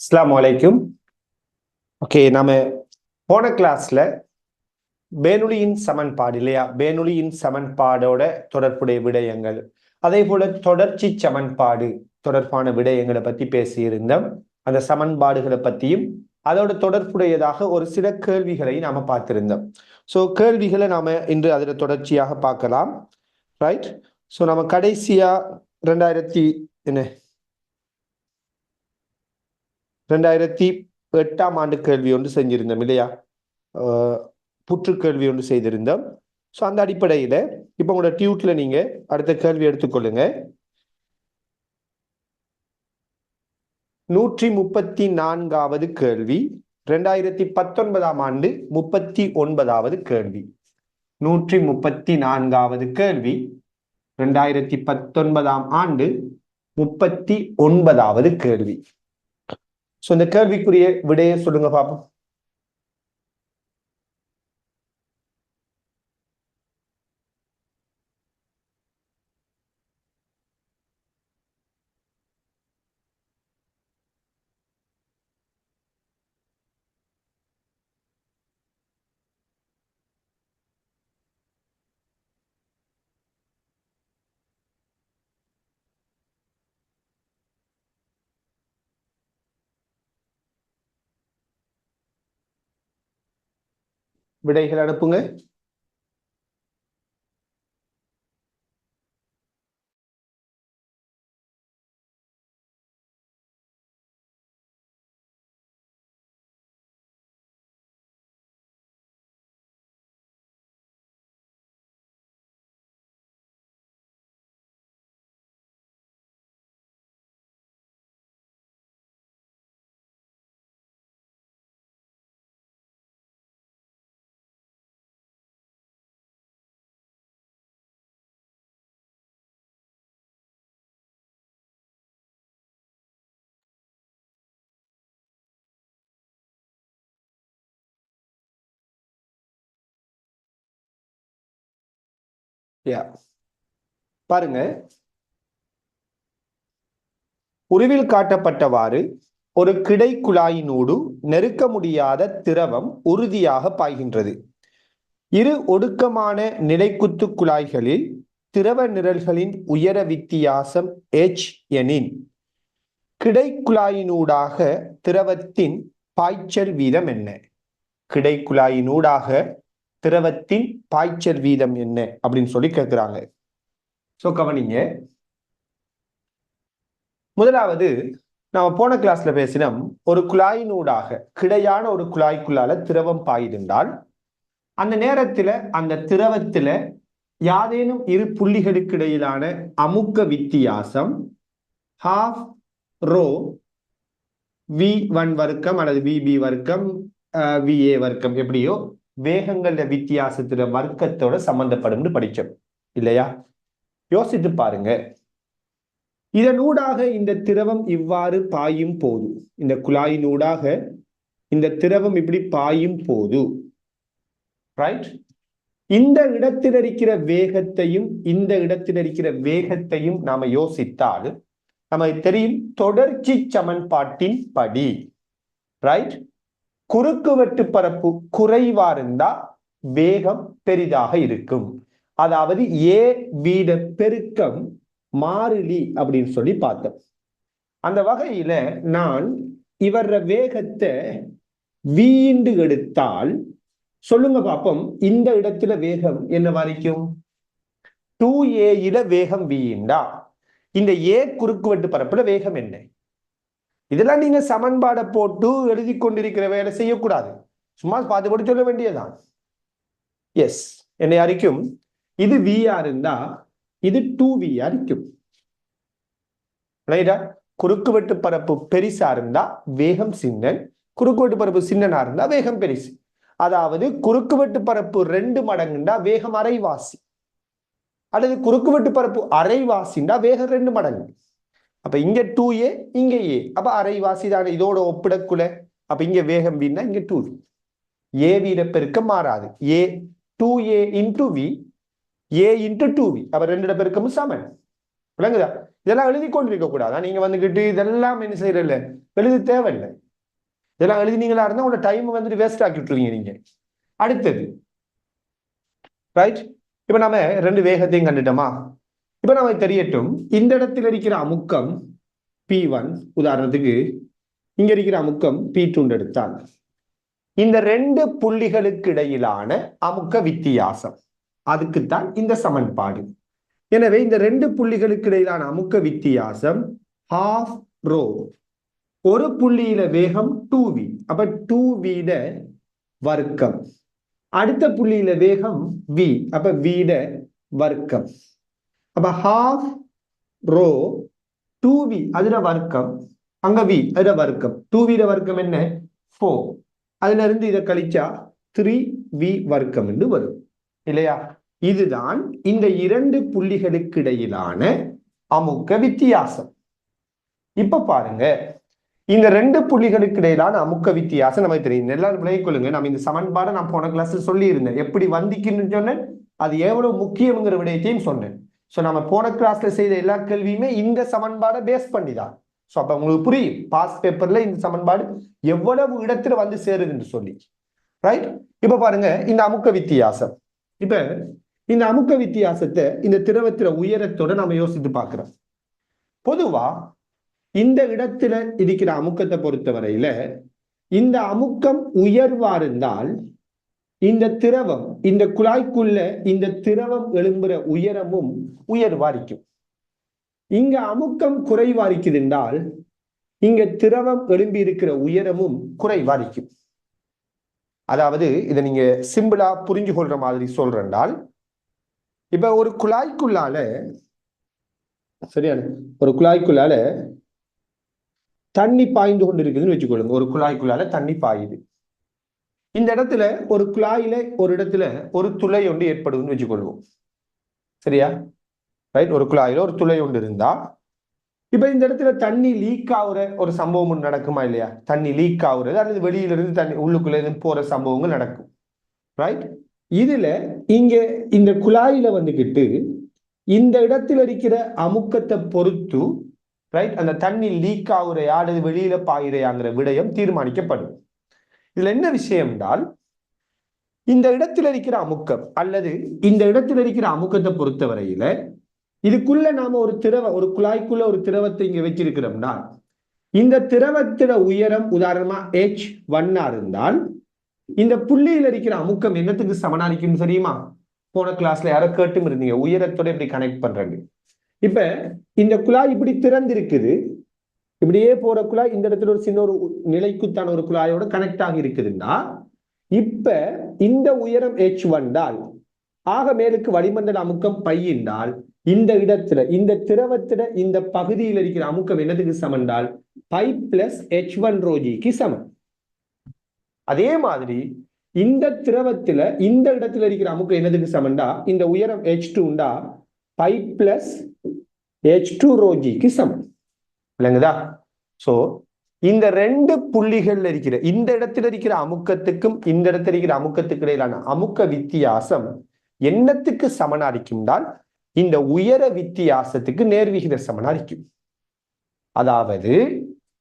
அஸ்ஸலாமு அலைக்கும். ஓகே, நாம போன கிளாஸ்ல பேனுலியின் சமன்பாடு இல்லையா, பேனுலியின் சமன்பாடோட தொடர்புடைய விடயங்கள், அதே போல தொடர்ச்சி சமன்பாடு தொடர்பான விடயங்களை பத்தி பேசியிருந்தோம். அந்த சமன்பாடுகளை பத்தியும் அதோட தொடர்புடையதாக ஒரு சில கேள்விகளை நாம பார்த்திருந்தோம். ஸோ கேள்விகளை நாம இன்று அதில் தொடர்ச்சியாக பார்க்கலாம். ரைட். ஸோ நம்ம கடைசியா 2008ஆம் ஆண்டு கேள்வி ஒன்று செஞ்சிருந்தோம் இல்லையா, புற்று கேள்வி ஒன்று செய்திருந்தோம். ஸோ அந்த அடிப்படையில் இப்போ உங்களோட டியூட்ல நீங்க அடுத்த கேள்வி எடுத்துக்கொள்ளுங்க. 134வது கேள்வி, 2019ஆம் ஆண்டு 39வது கேள்வி. 134வது கேள்வி, 2019ஆம் ஆண்டு 39வது கேள்வி. ஸோ இந்த கேள்விக்குரிய விடையை சொல்லுங்க பாப்போம். விடைகள் அனுப்புங்க. பாருங்க, உருவில் காட்டப்பட்டவாறு ஒரு கிடைக்குழாயினூடு நெருக்க முடியாத திரவம் உறுதியாக பாய்கின்றது. இரு ஒடுக்கமான நிலைக்குத்து குழாய்களில் திரவ நிரல்களின் உயர வித்தியாசம் h எனின் கிடைக்குழாயினூடாக திரவத்தின் பாய்ச்சல் வீதம் என்ன? கிடைக்குழாயினூடாக திரவத்தின் பாய்ச்சல் வீதம் என்ன அப்படின்னு சொல்லி கேட்கிறாங்க. சோ கவனிங்க. முதலாவது, நாம போன கிளாஸ்ல பேசினோம், ஒரு குழாயினூடாக கிடையான ஒரு குழாய்க்குள்ளால திரவம் பாய்ந்தால் அந்த நேரத்துல அந்த திரவத்துல யாதேனும் இரு புள்ளிகளுக்கு இடையிலான அமுக்க வித்தியாசம் ஹாஃப் ரோ v1 வர்க்கம் அல்லது vb வர்க்கம் va வர்க்கம், எப்படியோ வேகங்கள வித்தியாசத்துல வர்க்கத்தோட சம்பந்தப்படும் படிச்சோம் இல்லையா? யோசித்து பாருங்க. இதனூடாக இந்த திரவம் இவ்வாறு பாயும் போது, இந்த குழாயினூடாக இந்த திரவம் இப்படி பாயும் போது, ரைட், இந்த இடத்தில் இருக்கிற வேகத்தையும் இந்த இடத்தில் இருக்கிற வேகத்தையும் நாம யோசித்தால் நமக்கு தெரியும், தொடர்ச்சி சமன்பாட்டின் படி, ரைட், குறுக்கு வெட்டு பரப்பு குறைவா இருந்தா வேகம் பெரிதாக இருக்கும். அதாவது ஏ வீத பெருக்கம் மாறிலி அப்படின்னு சொல்லி பார்த்தோம். அந்த வகையில நான் இவர வேகத்தை வீண்டு எடுத்தால் சொல்லுங்க பாப்போம், இந்த இடத்துல வேகம் என்ன வரைக்கும்? 2a வேகம் வீண்டா, இந்த ஏ குறுக்குவெட்டு பரப்புல வேகம் என்ன? இதெல்லாம் நீங்க சமன்பாடை போட்டு எழுதி கொண்டிருக்கிற வேலை செய்யக்கூடாது. சும்மா பார்த்து போட்டு சொல்ல வேண்டியதுதான். எஸ், என்னை அறிக்கும் இது விஆ இருந்தா இது 2v இருக்கும். ரைட்டா? குறுக்குவெட்டு பரப்பு பெரிசா இருந்தா வேகம் சின்ன, குறுக்குவெட்டு பரப்பு சின்னனா இருந்தா வேகம் பெரிசு. அதாவது குறுக்குவெட்டு பரப்பு 2 மடங்குண்டா வேகம் அரைவாசி, அல்லது குறுக்குவெட்டு பரப்பு அரைவாசிண்டா வேகம் 2 மடங்கு. அப்ப இங்க 2a இங்க a, அப்ப அரைவாசி தானே இதோட ஒப்பிடக்குள்ள. அப்ப இங்க வேகம் வீன்னா இங்க 2v. a வீத பெருக்கம் மாறாது. a 2a into v, a into 2v, அப்ப 2 பெருக்கமும் சமன். விளங்குதா? இதெல்லாம் எழுதி கொண்டிருக்க கூடாதா? நீங்க வந்துகிட்டு இதெல்லாம் என்ன செய்யறதில்ல, எழுதி தேவையில்லை. இதெல்லாம் எழுதினீங்களா இருந்தா உங்களோட டைம் வந்துட்டு வேஸ்ட் ஆக்கி விட்டுருவீங்க நீங்க. அடுத்தது ரைட். இப்ப நாம ரெண்டு வேகத்தையும் கண்டுட்டோமா? இப்ப நமக்கு தெரியட்டும், இந்த இடத்துல இருக்கிற அமுக்கம் P1, உதாரணத்துக்கு இங்க இருக்கிற அமுக்கம் P2 எடுத்தால் இந்த ரெண்டு புள்ளிகளுக்கு இடையிலான அமுக்க வித்தியாசம், அதுக்குத்தான் இந்த சமன்பாடு. எனவே இந்த ரெண்டு புள்ளிகளுக்கு இடையிலான அமுக்க வித்தியாசம் half rho. ஒரு புள்ளியில வேகம் 2v, அப்ப 2v வர்க்கம். அடுத்த புள்ளியில வேகம் v, அப்ப v வர்க்கம். அப்ப half rho 2v அதுல வர்க்கம், அங்க v அதுல வர்க்கம். 2v வர்க்கம் என்ன? 4. அதுல இருந்து இதை கழிச்சா 3v வர்க்கம் என்று வரும் இல்லையா? இதுதான் இந்த இரண்டு புள்ளிகளுக்கு இடையிலான அமுக்க வித்தியாசம். இப்ப பாருங்க, இந்த ரெண்டு புள்ளிகளுக்கு இடையிலான அமுக்க வித்தியாசம் நமக்கு தெரியும். எல்லாரும் விளங்கிக் கொள்ளுங்க. நம்ம இந்த சமன்பாடை நான் போன கிளாஸ்ல சொல்லி இருந்தேன், எப்படி வந்திக்குன்னு சொன்னேன், அது எவ்வளவு முக்கியம்ங்கிற விடயத்தையும் சொன்னேன். சோ நம்ம போன கிளாஸ்ல செய்த எல்லா கேள்வியுமே இந்த சமன்பாடை பேஸ் பண்ணிதான். சோ அப்ப உங்களுக்கு புரியும் பாஸ் பேப்பர்ல இந்த சமன்பாடு எவ்வளவு இடத்துல வந்து சேருதுன்னு சொல்லி. ரைட். இப்ப பாருங்க இந்த அமுக்க வித்தியாசம். இப்ப இந்த அமுக்க வித்தியாசத்தை இந்த திரவத்தில உயரத்தோட நம்ம யோசித்து பார்க்கிறோம். பொதுவா இந்த இடத்துல இருக்கிற அமுக்கத்தை பொறுத்தவரையில இந்த அமுக்கம் உயர்வா இருந்தால் இந்த திரவம், இந்த குழாய்க்குள்ள இந்த திரவம் எழும்புற உயரமும் உயர்வா இருக்கும். இங்க அமுக்கம் குறைவா இருக்குது என்றால் இங்க திரவம் எழும்பி இருக்கிற உயரமும் குறைவா இருக்கும். அதாவது இதை நீங்க சிம்பிளா புரிஞ்சு கொள்ற மாதிரி சொல்றால், இப்ப ஒரு குழாய்க்குள்ளால, சரியான ஒரு குழாய்க்குள்ளால தண்ணி பாய்ந்து கொண்டு இருக்குதுன்னு வச்சுக்கொள்ளுங்க. ஒரு குழாய்க்குள்ளால தண்ணி பாயுது. இந்த இடத்துல ஒரு குழாயில ஒரு இடத்துல ஒரு துளை ஒன்று ஏற்படுதுன்னு வச்சுக்கொள்வோம். சரியா? ரைட். ஒரு குழாயில ஒரு துளை ஒன்று இருந்தா இப்ப இந்த இடத்துல தண்ணி லீக் ஆகுற ஒரு சம்பவம் நடக்குமா இல்லையா? தண்ணி லீக் ஆகுறது அல்லது வெளியில இருந்து தண்ணி உள்ளுக்குள்ள இருந்து போற சம்பவங்கள் நடக்கும். ரைட். இதுல இங்க இந்த குழாயில வந்துகிட்டு இந்த இடத்துல இருக்கிற அமுக்கத்தை பொறுத்து ரைட் அந்த தண்ணி லீக் ஆகுறையா அல்லது வெளியில பாயிறையாங்கிற விடயம் தீர்மானிக்கப்படும். இதுல என்ன விஷயம் என்றால், இந்த இடத்துல இருக்கிற அமுக்கம் அல்லது இந்த இடத்துல இருக்கிற அமுக்கத்தை பொறுத்தவரையில இதுக்குள்ள நாம ஒரு குழாய்க்குள்ள ஒரு திரவத்தை இங்க வச்சிருக்கிறோம்னா இந்த திரவத்திட உயரம் உதாரணமா h1 இருந்தால் இந்த புள்ளியில் இருக்கிற அமுக்கம் என்னத்துக்கு சமனாரிக்கும் தெரியுமா? போன கிளாஸ்ல யாரோ கேட்டும் இருந்தீங்க, உயரத்தோட இப்படி கனெக்ட் பண்றது. இப்ப இந்த குழாய் இப்படி திறந்து இருக்குது, இப்படியே போற குழாய் இந்த இடத்துல ஒரு சின்ன ஒரு நிலைக்குத்தான ஒரு குழாயோட கனெக்ட் ஆகி இருக்குதுன்னா இப்ப இந்த உயரம் h1 ஆக மேலுக்கு வளிமண்டல அமுக்கம் π என்றால் இந்த இடத்துல இந்த திரவத்திட இந்த பகுதியில் இருக்கிற அமுக்கம் என்னதுக்கு சமன்றால் π + h1 ρg சமம். அதே மாதிரி இந்த திரவத்தில இந்த இடத்துல இருக்கிற அமுக்கம் என்னதுக்கு சமன்டா இந்த உயரம் h2 π + h2 ρg சமம். விளங்குதா? சோ இந்த ரெண்டு புள்ளிகள்ல இருக்கிற இந்த இடத்துல இருக்கிற அமுக்கத்துக்கும் இந்த இடத்துல இருக்கிற அமுக்கத்துக்கு இடையிலான அமுக்க வித்தியாசம் என்னத்துக்கு சமனாரிக்கும்னால் இந்த உயர வித்தியாசத்துக்கு நேர்விகித சமனாரிக்கும். அதாவது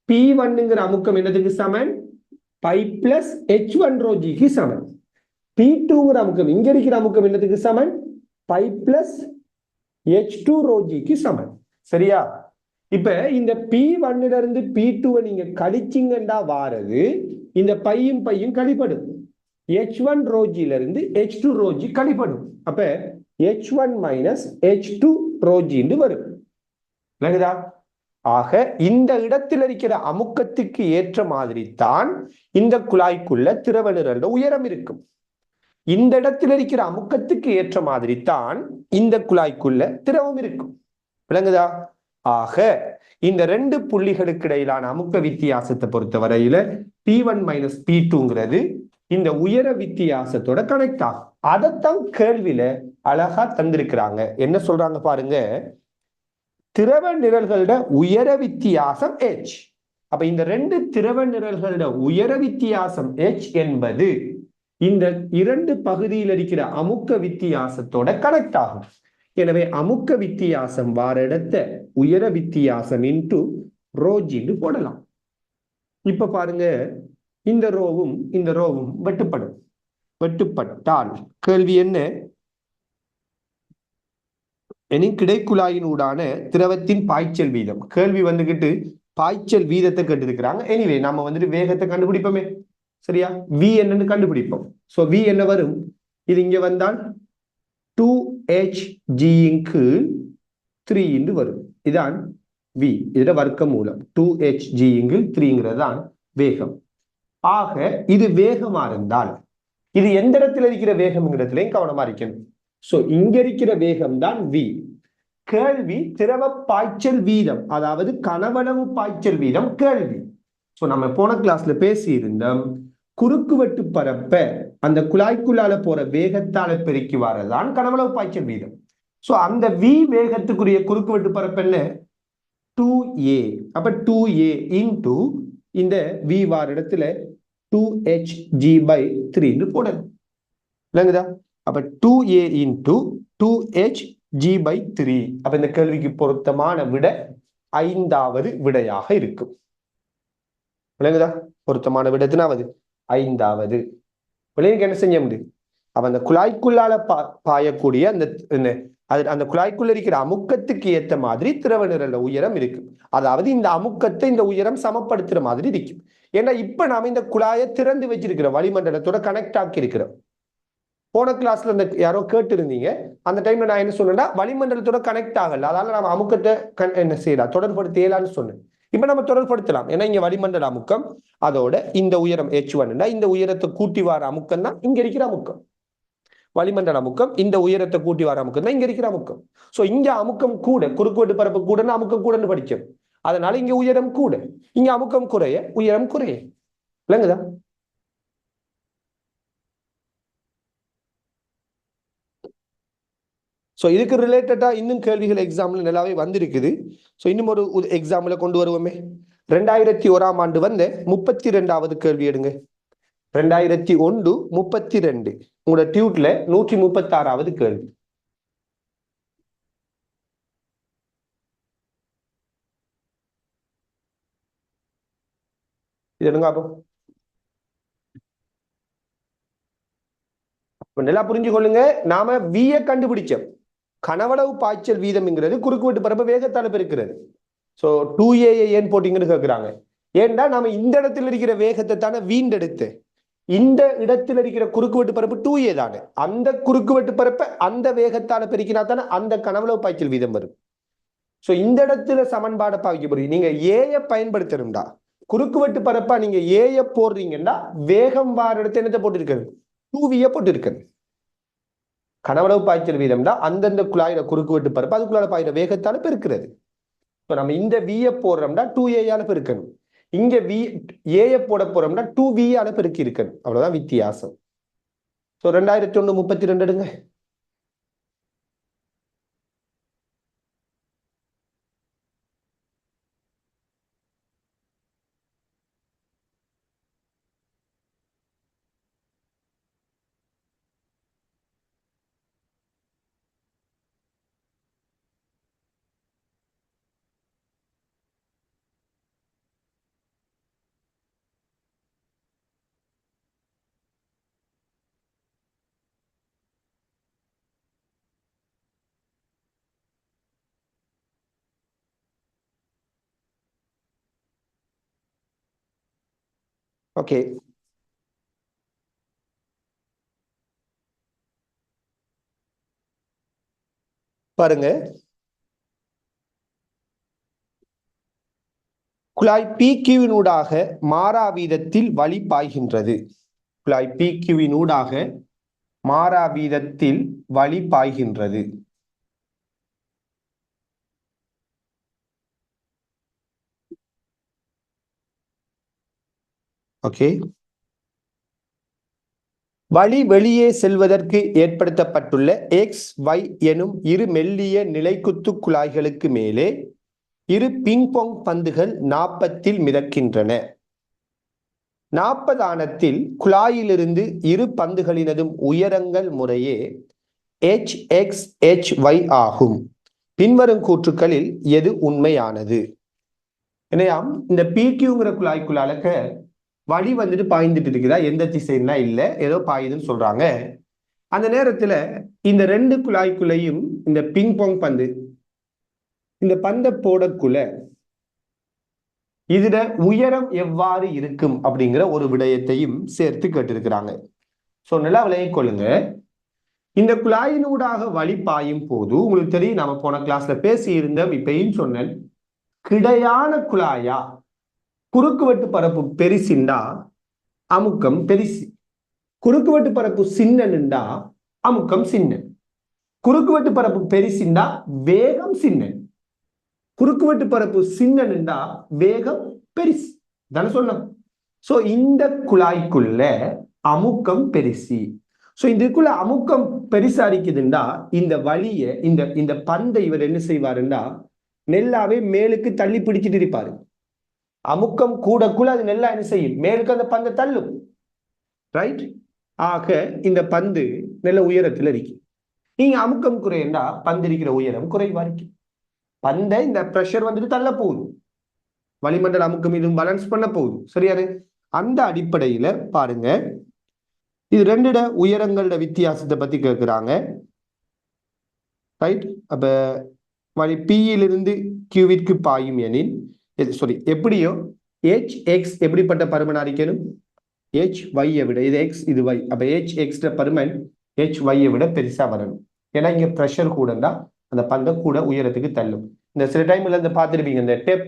P1ங்கிற அமுக்கம் என்னதுக்கு சமன் π + h1 ρg சமன். P2ங்கிற அமுக்கம் இங்க இருக்கிற அமுக்கம் என்னதுக்கு சமன் π + h2 ρg சமன். சரியா? இப்ப இந்த P1 இருந்து P2 நீங்க கழிச்சிங்கண்டா வாரது இந்த பையும் கழிப்படும். h1 ρg இருந்து h2 ρg கழிப்படும். அப்ப h1 - h2 ρg என்று வரும். விளங்குதா? ஆக இந்த இடத்தில் இருக்கிற அமுக்கத்துக்கு ஏற்ற மாதிரி தான் இந்த குழாய்க்குள்ள திரவ நிரல் உயரம் இருக்கும். இந்த இடத்தில் இருக்கிற அமுக்கத்துக்கு ஏற்ற மாதிரி தான் இந்த குழாய்க்குள்ள திரவம் இருக்கும். விளங்குதா? ஆக இந்த ரெண்டு புள்ளிகளுக்கு இடையிலான அமுக்க வித்தியாசத்தை பொறுத்தவரையில P1 - P2ங்கிறது இந்த உயர வித்தியாசத்தோட கனெக்ட் ஆகும். அதைத்தான் கேள்வியில அழகா தந்திருக்கிறாங்க. என்ன சொல்றாங்க பாருங்க, திரவ நிரல்களோட உயர வித்தியாசம் h. அப்ப இந்த ரெண்டு திரவ நிரல்களோட உயர வித்தியாசம் h என்பது இந்த இரண்டு பகுதியில் இருக்கிற அமுக்க வித்தியாசத்தோட கனெக்ட் ஆகும். எனவே அமுக்க வித்தியாசம் வார இடத்த உயர வித்தியாசம் இன்டு ரோஜின்னு போடலாம். இப்ப பாருங்க, இந்த ரோவும் வெட்டுப்படும். வெட்டுப்பட்டால் கேள்வி என்ன? கிடைக்குழாயினூடான திரவத்தின் பாய்ச்சல் வீதம். கேள்வி வந்துகிட்டு பாய்ச்சல் வீதத்தை கேட்டிருக்கிறாங்க. எனிவே நம்ம வந்துட்டு வேகத்தை கண்டுபிடிப்போமே, சரியா? வி என்னன்னு கண்டுபிடிப்போம். சோ வி என்ன வரும்? இது இங்க வந்தால் 2hg கீழ் 3 வரும். இதான் வி, இதோட வர்க்க மூலம் 2hg கீழ் 3 தான் வேகம். ஆக இது வேகமா இருந்தால் இது எந்த இடத்துல இருக்கிற வேகம் இடத்துலையும் கவனமா இருக்கணும். சோ இங்க இருக்கிற வேகம் தான் வி. கேள்வி திரவ பாய்ச்சல் வீதம், அதாவது கனவளவு பாய்ச்சல் வீதம் கேள்வி. சோ நம்ம போன கிளாஸ்ல பேசி இருந்தோம், குறுக்குவெட்டு பரப்ப அந்த குழாய்க்குள்ளால போற வேகத்தால பெருக்கி வரதான் கனவளவு பாய்ச்சல் வீதம். சோ அந்த வி வேகத்துக்குரிய குறுக்குவெட்டு பரப்பு என்ன? 2a. அப்ப 2a இன்டு இந்த வி வார இடத்துல 2hg/3 போடணும். விளங்குதா? அப்ப 2a இன்டு 2hg/3. அப்ப இந்த கேள்விக்கு பொருத்தமான விட 5வது விடையாக இருக்கும். விளங்குதா? பொருத்தமான விட எத்தனாவது? 5வது. விளைவுக்கு என்ன செய்ய முடியும்? அப்ப அந்த குழாய்க்குள்ளால பாயக்கூடிய அந்த குழாய்க்குள்ள இருக்கிற அமுக்கத்துக்கு ஏற்ற மாதிரி திரவ நிரல உயரம் இருக்கு. அதாவது இந்த அமுக்கத்தை இந்த உயரம் சமப்படுத்துற மாதிரி இருக்கும். ஏன்னா இப்ப நாம இந்த குழாயை திறந்து வச்சிருக்கிறோம், வளிமண்டலத்தோட கனெக்ட் ஆக்கி இருக்கிறோம். போன கிளாஸ்ல இந்த யாரோ கேட்டு இருந்தீங்க, அந்த டைம்ல நான் என்ன சொன்னேன்னா வளிமண்டலத்தோட கனெக்ட் ஆகல, அதனால நம்ம அமுக்கத்தை என்ன செய்யலாம், தொடர்படுத்தலான்னு சொன்னேன். இப்ப நம்ம தொடர்படுத்தலாம். ஏன்னா இங்க வளிமண்டல அமுக்கம், அதோட இந்த உயரம் h1, இந்த உயரத்தை கூட்டி வார அமுக்கம் தான் இங்க இருக்கிற அமுக்கம். வளிமண்டல அமுக்கம் இந்த உயரத்தை கூட்டி வர அமுக்கம் தான் இங்க இருக்கிற அமுக்கம். சோ இங்க அமுக்கம் கூட, குறுக்குவெட்டு பரப்பு கூடன்னு அமுக்கம் கூடன்னு படிச்சோம். அதனால இங்க உயரம் கூட, இங்க அமுக்கம் குறைய உயரம் குறைய. விளங்குதா? சோ இதுக்கு ரிலேட்டடா இன்னும் கேள்விகள் எக்ஸாம்ல நல்லாவே வந்திருக்குது. சோ இன்னும் ஒரு எக்ஸாம்பிள கொண்டு வருவோமே. 2001ஆம் ஆண்டு வந்த 32வது கேள்வி எடுங்க. 2001 32 உங்களோட டியூட்ல 136வது கேள்வி. இது எடுங்க அப்போ. நல்லா புரிஞ்சு கொள்ளுங்க. நாம விய கண்டுபிடிச்சோம். கனவளவு பாய்ச்சல் வீதம்ங்கிறது குறுக்குவெட்டு பரப்பு வேகத்தால பெருக்கிறது. சோ 2a ஏன் போட்டீங்கன்னு கேட்கிறாங்க. ஏன்டா நாம இந்த இடத்துல இருக்கிற வேகத்தை தானே வீண்டெடுத்து இந்த இடத்துல இருக்கிற குறுக்குவெட்டு பரப்பு 2a தானே, அந்த குறுக்குவெட்டு பரப்பை அந்த வேகத்தால பெருக்கினா தானே அந்த கனவளவு பாய்ச்சல் வீதம் வரும். சோ இந்த இடத்துல சமன்பாடை பாவிக்க போறீங்க. நீங்க ஏய பயன்படுத்தணும்டா. குறுக்குவெட்டு பரப்பா நீங்க ஏய போடுறீங்கன்னா வேகம் வார இடத்துல என்னத்தை போட்டிருக்கிறது? 2v போட்டிருக்கிறது. கனவளவு பாய்ச்சல் வீதம்டா அந்தந்த குழாயில குறுக்குவெட்டு பரப்பு அதுக்குள்ளால பாயிர வேகத்தால பெருக்கிறது. இப்போ நம்ம இந்த விய போடுறோம்னா 2a பெருக்கணும். இங்க ஏ போட போறோம்னா 2v பெருக்கி இருக்கணும். அவ்வளவுதான் வித்தியாசம். சோ 2001 32 எடுங்க. ஓகே, பாருங்க. குழாய் PQ-வினூடாக மாறா வீதத்தில் வழி பாய்கின்றது. குழாய் PQ-வினூடாக மாறா வீதத்தில் வழி பாய்கின்றது. ஓகே, வழி வெளியே செல்வதற்கு ஏற்படுத்தப்பட்டுள்ள XY எனும் இரு மெல்லிய நிலைக்குத்து குழாய்களுக்கு மேலே இரு பிங்பொங் பந்துகள் 40 மிதக்கின்றன. 40 ஆனத்தில் குழாயிலிருந்து இரு பந்துகளினதும் உயரங்கள் முறையே HXHY ஆகும். பின்வரும் கூற்றுக்களில் எது உண்மையானது? என்னையாம் இந்த PQங்கிற குழாய்க்குள்ளாலக்க வழி வந்துட்டு பாய்ந்துட்டு இருக்குதா, எந்த திசைன்னா இல்லை, ஏதோ பாயுதுன்னு சொல்றாங்க. அந்த நேரத்துல இந்த ரெண்டு குழாய்க்குள்ளையும் இந்த பிங் பாங் பந்து, இந்த பந்தை போடக்குள்ள இதுல உயரம் எவ்வாறு இருக்கும் அப்படிங்கிற ஒரு விடயத்தையும் சேர்த்து கேட்டிருக்கிறாங்க. சோ நல்லா விளங்கிக் கொள்ளுங்க. இந்த குழாயினூடாக வழி பாயும் போது உங்களுக்கு தெரியும், நம்ம போன கிளாஸ்ல பேசி இருந்தோம், இப்பயும் சொன்னேன், கிடையான குழாயா குறுக்குவெட்டு பரப்பு பெரிசிண்டா அமுக்கம் பெரிசி, குறுக்குவெட்டு பரப்பு சின்னன்னுண்டா அமுக்கம் சின்ன, குறுக்குவெட்டு பரப்பு பெரிசிண்டா வேகம் சின்ன, குறுக்குவெட்டு பரப்பு சின்னன்னுண்டா வேகம் பெரிசி தானே சொன்னோம். சோ இந்த குழாய்க்குள்ள அமுக்கம் பெரிசி. சோ இதுக்குள்ள அமுக்கம் பெரிசா இருக்குதுண்டா இந்த வழிய இந்த இந்த பந்தை இவர் என்ன செய்வாருண்டா நெல்லாவே மேலுக்கு தள்ளி பிடிச்சிட்டு இருப்பாரு. அமுக்கம் கூடக்குள்ள அது நெல்லா என்ன செய்யும், மேலுக்கு அந்த பந்தை தள்ளும். ரைட். ஆக இந்த பந்து நல்ல உயரத்தில் இருக்கு. நீங்க அமுக்கம் குறையண்டா பந்து இருக்கிற உயரம் குறைவா இருக்கு. பந்தை இந்த பிரஷர் வந்துட்டு தள்ள போகுது, வளிமண்டல அமுக்கம் இதுவும் பேலன்ஸ் பண்ண போகுது. சரியாது? அந்த அடிப்படையில பாருங்க, இது ரெண்டிட உயரங்களோட வித்தியாசத்தை பத்தி கேட்கிறாங்க. ரைட். அப்ப வழி பியிலிருந்து கியூவிற்கு பாயும் எனில் சாரி எப்படியோ HX எப்படிப்பட்ட பருமனா இருக்கணும், HY விட, இது X இது Y, அப்ப HX பருமன் HY விட பெருசா வரணும். ஏன்னா இங்க பிரஷர் கூடண்டா அந்த பந்தை கூட உயரத்துக்கு தள்ளும். இந்த சில டைம்ல இந்த பார்த்துருப்பீங்க, இந்த டெப்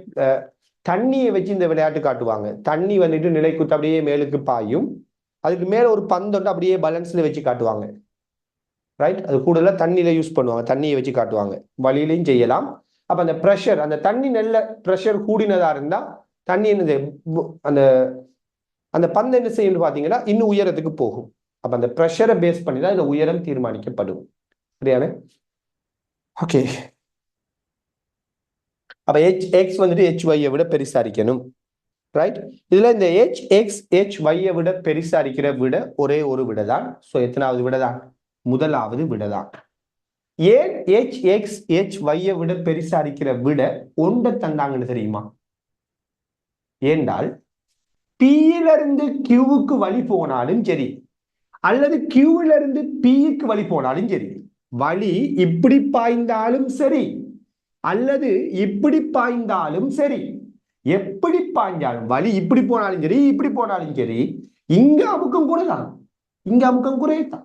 தண்ணியை வச்சு இந்த விளையாட்டு காட்டுவாங்க. தண்ணி வந்துட்டு நிலைக்குத்து அப்படியே மேலுக்கு பாயும், அதுக்கு மேல ஒரு பந்து அப்படியே பேலன்ஸ்ல வச்சு காட்டுவாங்க. ரைட். அது கூடுதலா தண்ணியில யூஸ் பண்ணுவாங்க, தண்ணியை வச்சு காட்டுவாங்க. வழியிலையும் செய்யலாம். அப்ப அந்த பிரஷர், அந்த தண்ணி நல்ல பிரஷர் கூடினதா இருந்தா தண்ணி என்னது, அந்த அந்த பந்து என்ன செய்யணும் பாத்தீங்கன்னா இன்னும் உயரத்துக்கு போகும். அப்ப அந்த பிரஷரை பேஸ் பண்ணி தான் இந்த உயரம் தீர்மானிக்கப்படும். சரியான? ஓகே. அப்ப HX வந்துட்டு HY விட பெருசா இருக்கணும். ரைட். இதுல இந்த HX HY விட பெருசா இருக்கிற விட ஒரே ஒரு விட தான். சோ எத்தனாவது விட தான்? முதலாவது விட தான். ஏன் HX HY விட பெருசா இருக்கிற விட ஒன்றை தந்தாங்கன்னு தெரியுமா? ஏண்டால் Pயிலிருந்து Qவுக்கு வழி போனாலும் சரி, அல்லது Qவிலிருந்து Pக்கு வழி போனாலும் சரி, வழி இப்படி பாய்ந்தாலும் சரி அல்லது இப்படி பாய்ந்தாலும் சரி, எப்படி பாய்ந்தாலும் வழி இப்படி போனாலும் சரி இப்படி போனாலும் சரி, இங்க அமுக்கம் கூட தான், இங்க அமுக்கம் குறையத்தான்.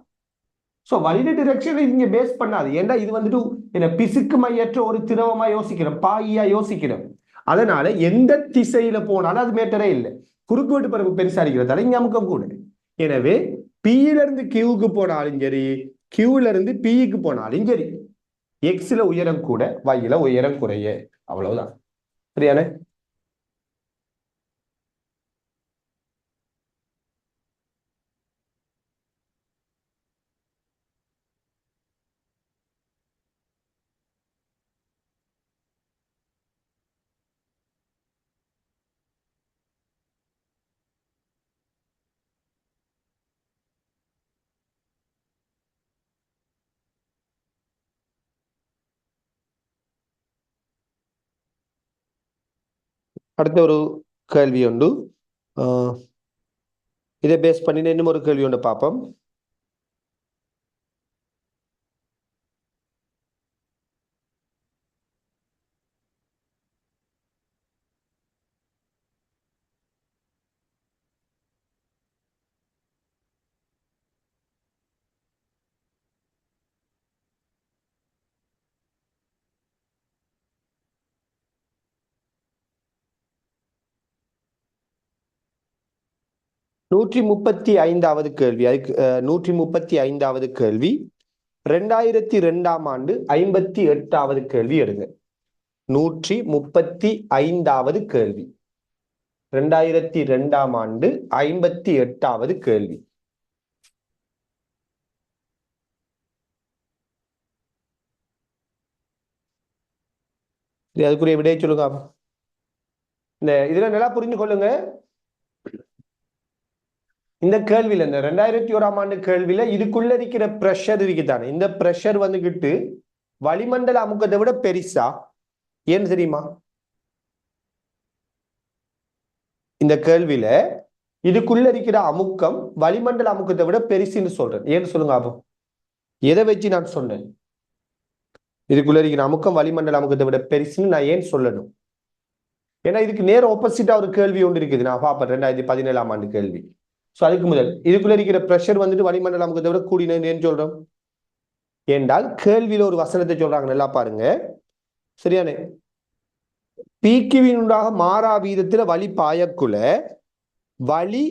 சோ வழியில டிரெக்ஷனை இங்க பேஸ் பண்ணாது. ஏன்னா இது வந்துட்டு என்ன பிசுக்கு மையற்ற ஒரு திரவமா யோசிக்கிறோம், பாயியா யோசிக்கிறோம். அதனால எந்த திசையில போனாலும் அது மேட்டரே இல்லை. குறுக்குவெட்டு பரப்பு பெருசா இருக்கிறதால இங்க அமுக்கம் கூட. எனவே Pயிலிருந்து Qவுக்கு போனாலும் சரி, Qவிலிருந்து Pக்கு போனாலும் சரி, Xல உயரம் கூட Yல உயரம் குறைய, அவ்வளவுதான். சரியான? அடுத்த ஒரு கேள்வி உண்டு, இதை பேஸ் பண்ணி இன்னும் ஒரு கேள்வி ஒன்று பார்ப்போம். நூற்றி முப்பத்தி ஐந்தாவது கேள்வி. அதுக்கு 135வது கேள்வி 2002ஆம் ஆண்டு 58வது கேள்வி எடுங்க. 135வது கேள்வி 2002ஆம் ஆண்டு 58வது கேள்வி. அதுக்குரிய விடையை சொல்லுங்க. இந்த இதுல நல்லா புரிந்து கொள்ளுங்க. இந்த கேள்வியில இந்த 2001ஆம் ஆண்டு கேள்வியில இதுக்குள்ள இருக்கிற பிரஷர் இருக்குதானே, இந்த பிரஷர் வந்துகிட்டு வளிமண்டல அமுக்கத்தை விட பெருசா? ஏன்னு தெரியுமா? இந்த கேள்வியில இதுக்குள்ள இருக்கிற அமுக்கம் வளிமண்டல அமுக்கத்தை விட பெருசுன்னு சொல்றேன். ஏன்னு சொல்லுங்க அப்போ. எதை வச்சு நான் சொன்னேன் இதுக்குள்ள இருக்கிற அமுக்கம் வளிமண்டல அமுக்கத்தை விட பெருசுன்னு நான் ஏன் சொல்லணும்? ஏன்னா இதுக்கு நேர ஆப்போசிட்டா ஒரு கேள்வி ஒன்று இருக்குது, நான் பார்ப்பேன் 2017ஆம் ஆண்டு கேள்வி. ஸோ அதுக்கு முதல் இதுக்குள்ள இருக்கிற பிரஷர் வந்துட்டு வளிமண்டல அமுக்கத்தை விட கூடினேன்னு ஏன் சொல்றோம்? ஏண்டால் கேள்வியில ஒரு வசனத்தை சொல்றாங்க, நல்லா பாருங்க. சரியானே? பீக்கிவினுடாக மாறா வீதத்துல வழி பாயக்குள்ள வழி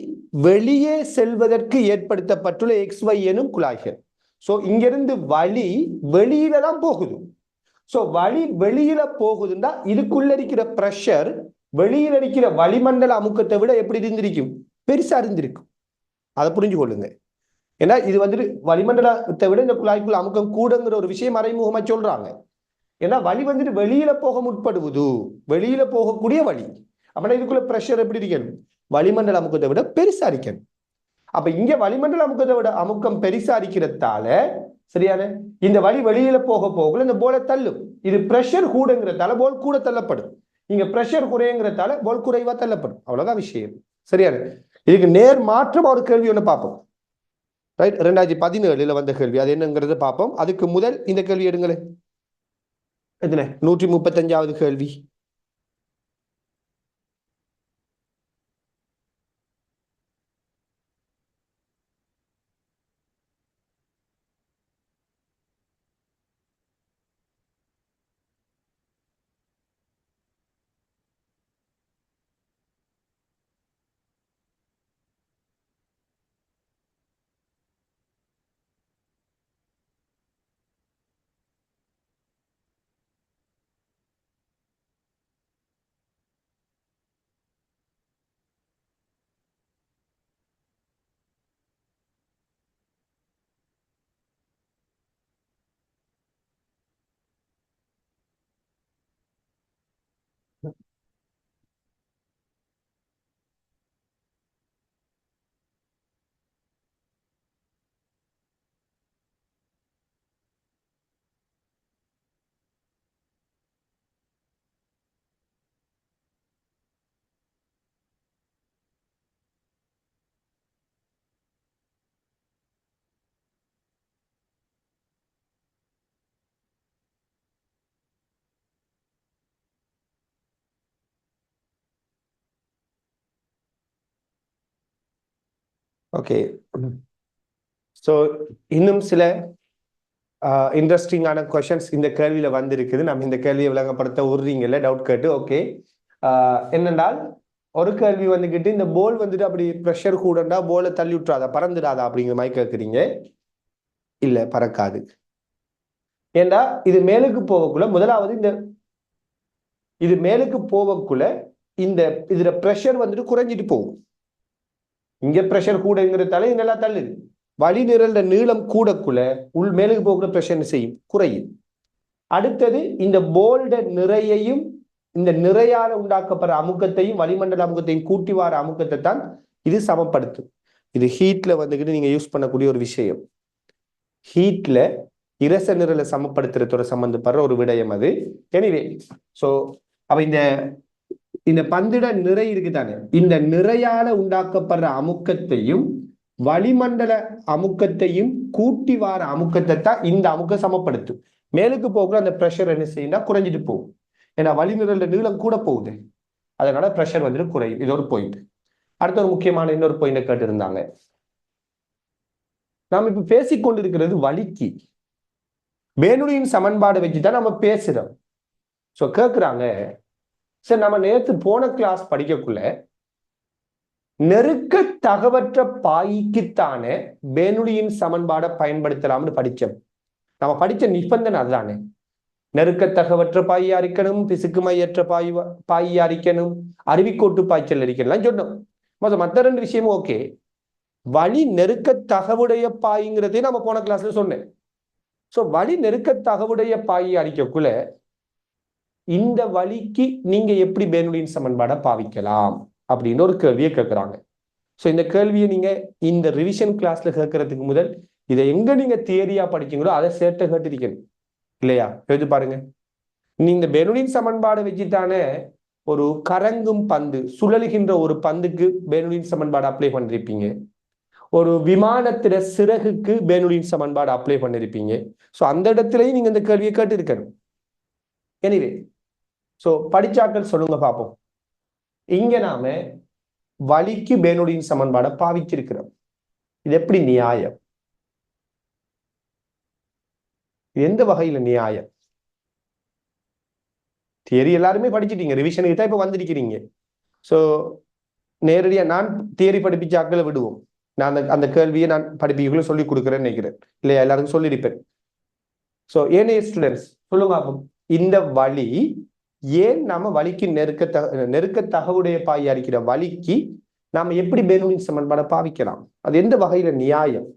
வெளியே செல்வதற்கு ஏற்படுத்தப்பட்டுள்ள XY எனும் குழாய்கள். சோ இங்கிருந்து வழி வெளியில தான் போகுது. சோ வழி வெளியில போகுதுன்னா இதுக்குள்ள இருக்கிற பிரஷர் வெளியில இருக்கிற வளிமண்டல அமுக்கத்தை விட எப்படி இருந்திருக்கும்? பெருசா இருந்திருக்கும். அதை புரிஞ்சு கொள்ளுங்க. ஏன்னா இது வந்துட்டு வளிமண்டலத்தை விட இந்த குழாய்க்குள்ள அமுக்கம் கூடங்கிற ஒரு விஷயம் மறைமுகமா சொல்றாங்க. ஏன்னா வழி வந்துட்டு வெளியில போக முற்படுவது, வெளியில போகக்கூடிய வழி. அப்படின்னா இதுக்குள்ள பிரஷர் எப்படி இருக்கணும்? வளிமண்டல அமுக்கத்தை விட பெருசா இருக்கணும். அப்ப இங்க வளிமண்டல அமுக்கத்தை விட அமுக்கம் பெருசா இருக்கிறதால சரியான இந்த வழி வெளியில போக போகல இந்த போலை தள்ளும். இது பிரஷர் கூடங்கிறதால போல் கூட தள்ளப்படும். இங்க பிரஷர் குறைங்கிறதால போல் குறைவா தள்ளப்படும். அவ்வளவுதான் விஷயம். சரியான? இதுக்கு நேர் மாற்றமா ஒரு கேள்வி ஒண்ணு பார்ப்போம். ரைட், 2017 வந்த கேள்வி. அது என்னங்கிறத பார்ப்போம். அதுக்கு முதல் இந்த கேள்வி எடுங்களேன். எத்தனை? 135வது கேள்வி. ஓகே, ஸோ இன்னும் சில இன்ட்ரெஸ்டிங்கான கொஷன்ஸ் இந்த கேள்வியில வந்திருக்குது. நம்ம இந்த கேள்வியை விளங்கப்படுத்த உறுதிங்கல்ல, டவுட் கேட்டு. ஓகே, என்னென்றால் ஒரு கேள்வி வந்துக்கிட்டு இந்த போல் வந்துட்டு அப்படி ப்ரெஷர் கூடண்டா போலை தள்ளி விட்டுறாதா, பறந்துடாதா அப்படிங்கிற மாதிரி கேட்குறீங்க. இல்லை, பறக்காது. ஏண்டா இது மேலுக்கு போகக்குள்ள முதலாவது இந்த இது மேலுக்கு போகக்குள்ள இந்த இதுல ப்ரெஷர் வந்துட்டு குறைஞ்சிட்டு போகும். இங்க ப்ரெஷர் கூடங்கிறதால இது நல்லா தள்ளுது. வழி நிரல்ற நீளம் கூடக்குள்ள உள் மேலுக்கு போகிற ப்ரெஷர் செய்யும், குறையும். அடுத்தது இந்த போல்ட நிறையையும் இந்த நிறையால உண்டாக்கப்படுற அமுக்கத்தையும் வளிமண்டல அமுக்கத்தையும் கூட்டி வார அமுக்கத்தை தான் இது சமப்படுத்தும். இது ஹீட்ல வந்துக்கிட்டு நீங்க யூஸ் பண்ணக்கூடிய ஒரு விஷயம். ஹீட்ல இரச நிரலை சமப்படுத்துறதோட சம்பந்தப்படுற ஒரு விடயம் அது. எனிவே, சோ அப்ப இந்த பந்திட நிறை இருக்குதானே, இந்த நிறையால உண்டாக்கப்படுற அமுக்கத்தையும் வளிமண்டல அமுக்கத்தையும் கூட்டி வார அமுக்கத்தை தான் இந்த அமுக்கம் சமப்படுத்தும். மேலுக்கு போகிற அந்த ப்ரெஷர் என்ன செய்யணும்? குறைஞ்சிட்டு போகும். ஏன்னா வளிநிரல் நீளம் கூட போகுது, அதனால ப்ரெஷர் வந்துட்டு குறையும். இது ஒரு பாயிண்ட். அடுத்த ஒரு முக்கியமான இன்னொரு பாயிண்ட கேட்டு இருந்தாங்க. நாம் இப்ப பேசிக்கொண்டிருக்கிறது வலிக்கு பேனுலியின் சமன்பாடு வச்சுதான் நம்ம பேசுறோம். சோ கேக்குறாங்க, சரி நம்ம நேற்று போன கிளாஸ் படிக்கக்குள்ள நெருக்க தகவற்ற பாய்க்குத்தானே பேனுலியின் சமன்பாடை பயன்படுத்தலாம்னு படிச்சோம். நம்ம படிச்ச நிபந்தனை அதுதானே, நெருக்க தகவற்ற பாய்யா இருக்கணும், பிசுக்கு மையற்ற பாய்யா இருக்கணும், அருவிக்கோட்டு பாய்ச்சல் இருக்கணும் சொன்னோம். மற்ற ரெண்டு விஷயமும் ஓகே. வழி நெருக்க தகவுடைய பாய்ங்கிறதே நம்ம போன கிளாஸ்ல சொன்னேன். சோ வழி நெருக்க தகவுடைய பாயை அடிக்கக்குள்ள இந்த வழிக்கு நீங்க எப்படி பேனுலியின் சமன்பாடை பாவிக்கலாம் அப்படின்னு ஒரு கேள்வியை கேட்கிறாங்க. ஸோ இந்த கேள்வியை நீங்க இந்த ரிவிஷன் கிளாஸ்ல கேட்கறதுக்கு முதல் இதை எங்க நீங்க தியரியா படிச்சீங்களோ அதை சேர்த்து கேட்டிருக்கணும் இல்லையா? யோசிச்சு பாருங்க. நீ இந்த பெர்னோலின் சமன்பாடை வச்சுத்தானே ஒரு கரங்கும் பந்து, சுழலுகின்ற ஒரு பந்துக்கு பெர்னோலின் சமன்பாடு அப்ளை பண்ணிருப்பீங்க. ஒரு விமானத்தில சிறகுக்கு பெர்னோலின் சமன்பாடு அப்ளை பண்ணிருப்பீங்க. ஸோ அந்த இடத்துலயும் நீங்க இந்த கேள்வியை கேட்டு இருக்கணும். எனிவே, ஸோ படிச்சாக்கள் சொல்லுங்க பார்ப்போம். இங்க நாம வலிக்கு பெர்னோலின் சமன்பாடை பாவிச்சிருக்கிறோம். இது எப்படி நியாயம்? எந்த வகையில நியாயம்? தியரி எல்லாருமே படிச்சுட்டீங்க, ரிவிஷனுக்கு தான் இப்ப வந்திருக்கிறீங்க. ஸோ நேரடியா நான் தியரி படிப்பிச்சாக்களை விடுவோம். நான் அந்த கேள்வியை நான் படிப்பிக்குள்ள சொல்லி கொடுக்குறேன்னு நினைக்கிறேன் இல்லையா? எல்லாருக்கும் சொல்லியிருப்பேன். ஸோ ஏனைய ஸ்டூடெண்ட்ஸ் சொல்லுங்க, இந்த வலி ஏன் நாம வலிக்கு நெருக்க தகவுடைய பாய் அடிக்கிற வலிக்கு நாம எப்படி பெர்னோலின் சமன்பாடை பாவிக்கலாம்? அது எந்த வகையில நியாயம்?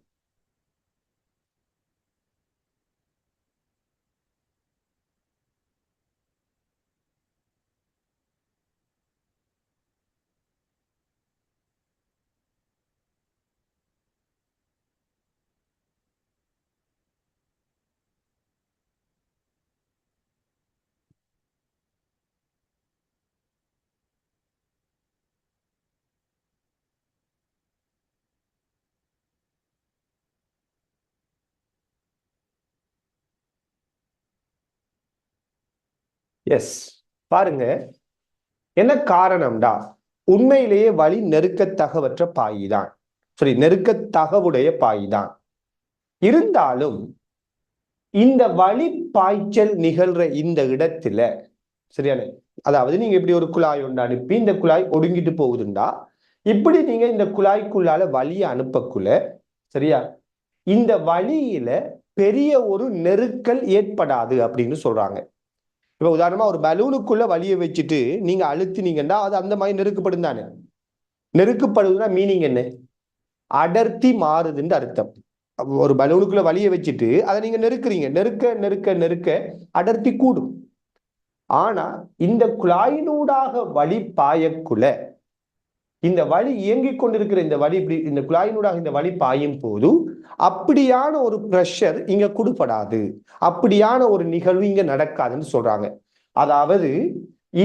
எஸ், பாருங்க என்ன காரணம்டா, உண்மையிலேயே வலி நெருக்கத்தகவற்ற பாய்தான், சரி நெருக்கத்தகவுடைய பாய்தான். இருந்தாலும் இந்த வலி பாய்ச்சல் நிகழ்ற இந்த இடத்துல சரியான, அதாவது நீங்க இப்படி ஒரு குழாய் ஒன்று அனுப்பி இந்த குழாய் ஒடுங்கிட்டு போகுதுண்டா, இப்படி நீங்க இந்த குழாய்க்குள்ளால வலியை அனுப்பக்குள்ள சரியா, இந்த வலியில பெரிய ஒரு நெருக்கல் ஏற்படாது அப்படின்னு சொல்றாங்க. இப்ப உதாரணமா ஒரு பலூனுக்குள்ள வலியை வச்சுட்டு நீங்க அழுத்தினீங்கன்னா அது அந்த மாதிரி நெருக்கப்படும் தானே. நெருக்கப்படுதுன்னா மீனிங் என்ன? அடர்த்தி மாறுதுன்னு அர்த்தம். ஒரு பலூனுக்குள்ள வலியை வச்சுட்டு அதை நீங்க நெருக்குறீங்க, நெருக்க நெருக்க நெருக்க அடர்த்தி கூடும். ஆனா இந்த குழாயினூடாக வலி பாயக்குள்ள இந்த வலி இயங்கிக் கொண்டிருக்கிற இந்த வலி இப்படி இந்த குழாயினூடாக இந்த வலி பாயும் போது அப்படியான ஒரு பிரஷர் இங்க கொடுப்படாது, அப்படியான ஒரு நிகழ்வு இங்க நடக்காதுன்னு சொல்றாங்க. அதாவது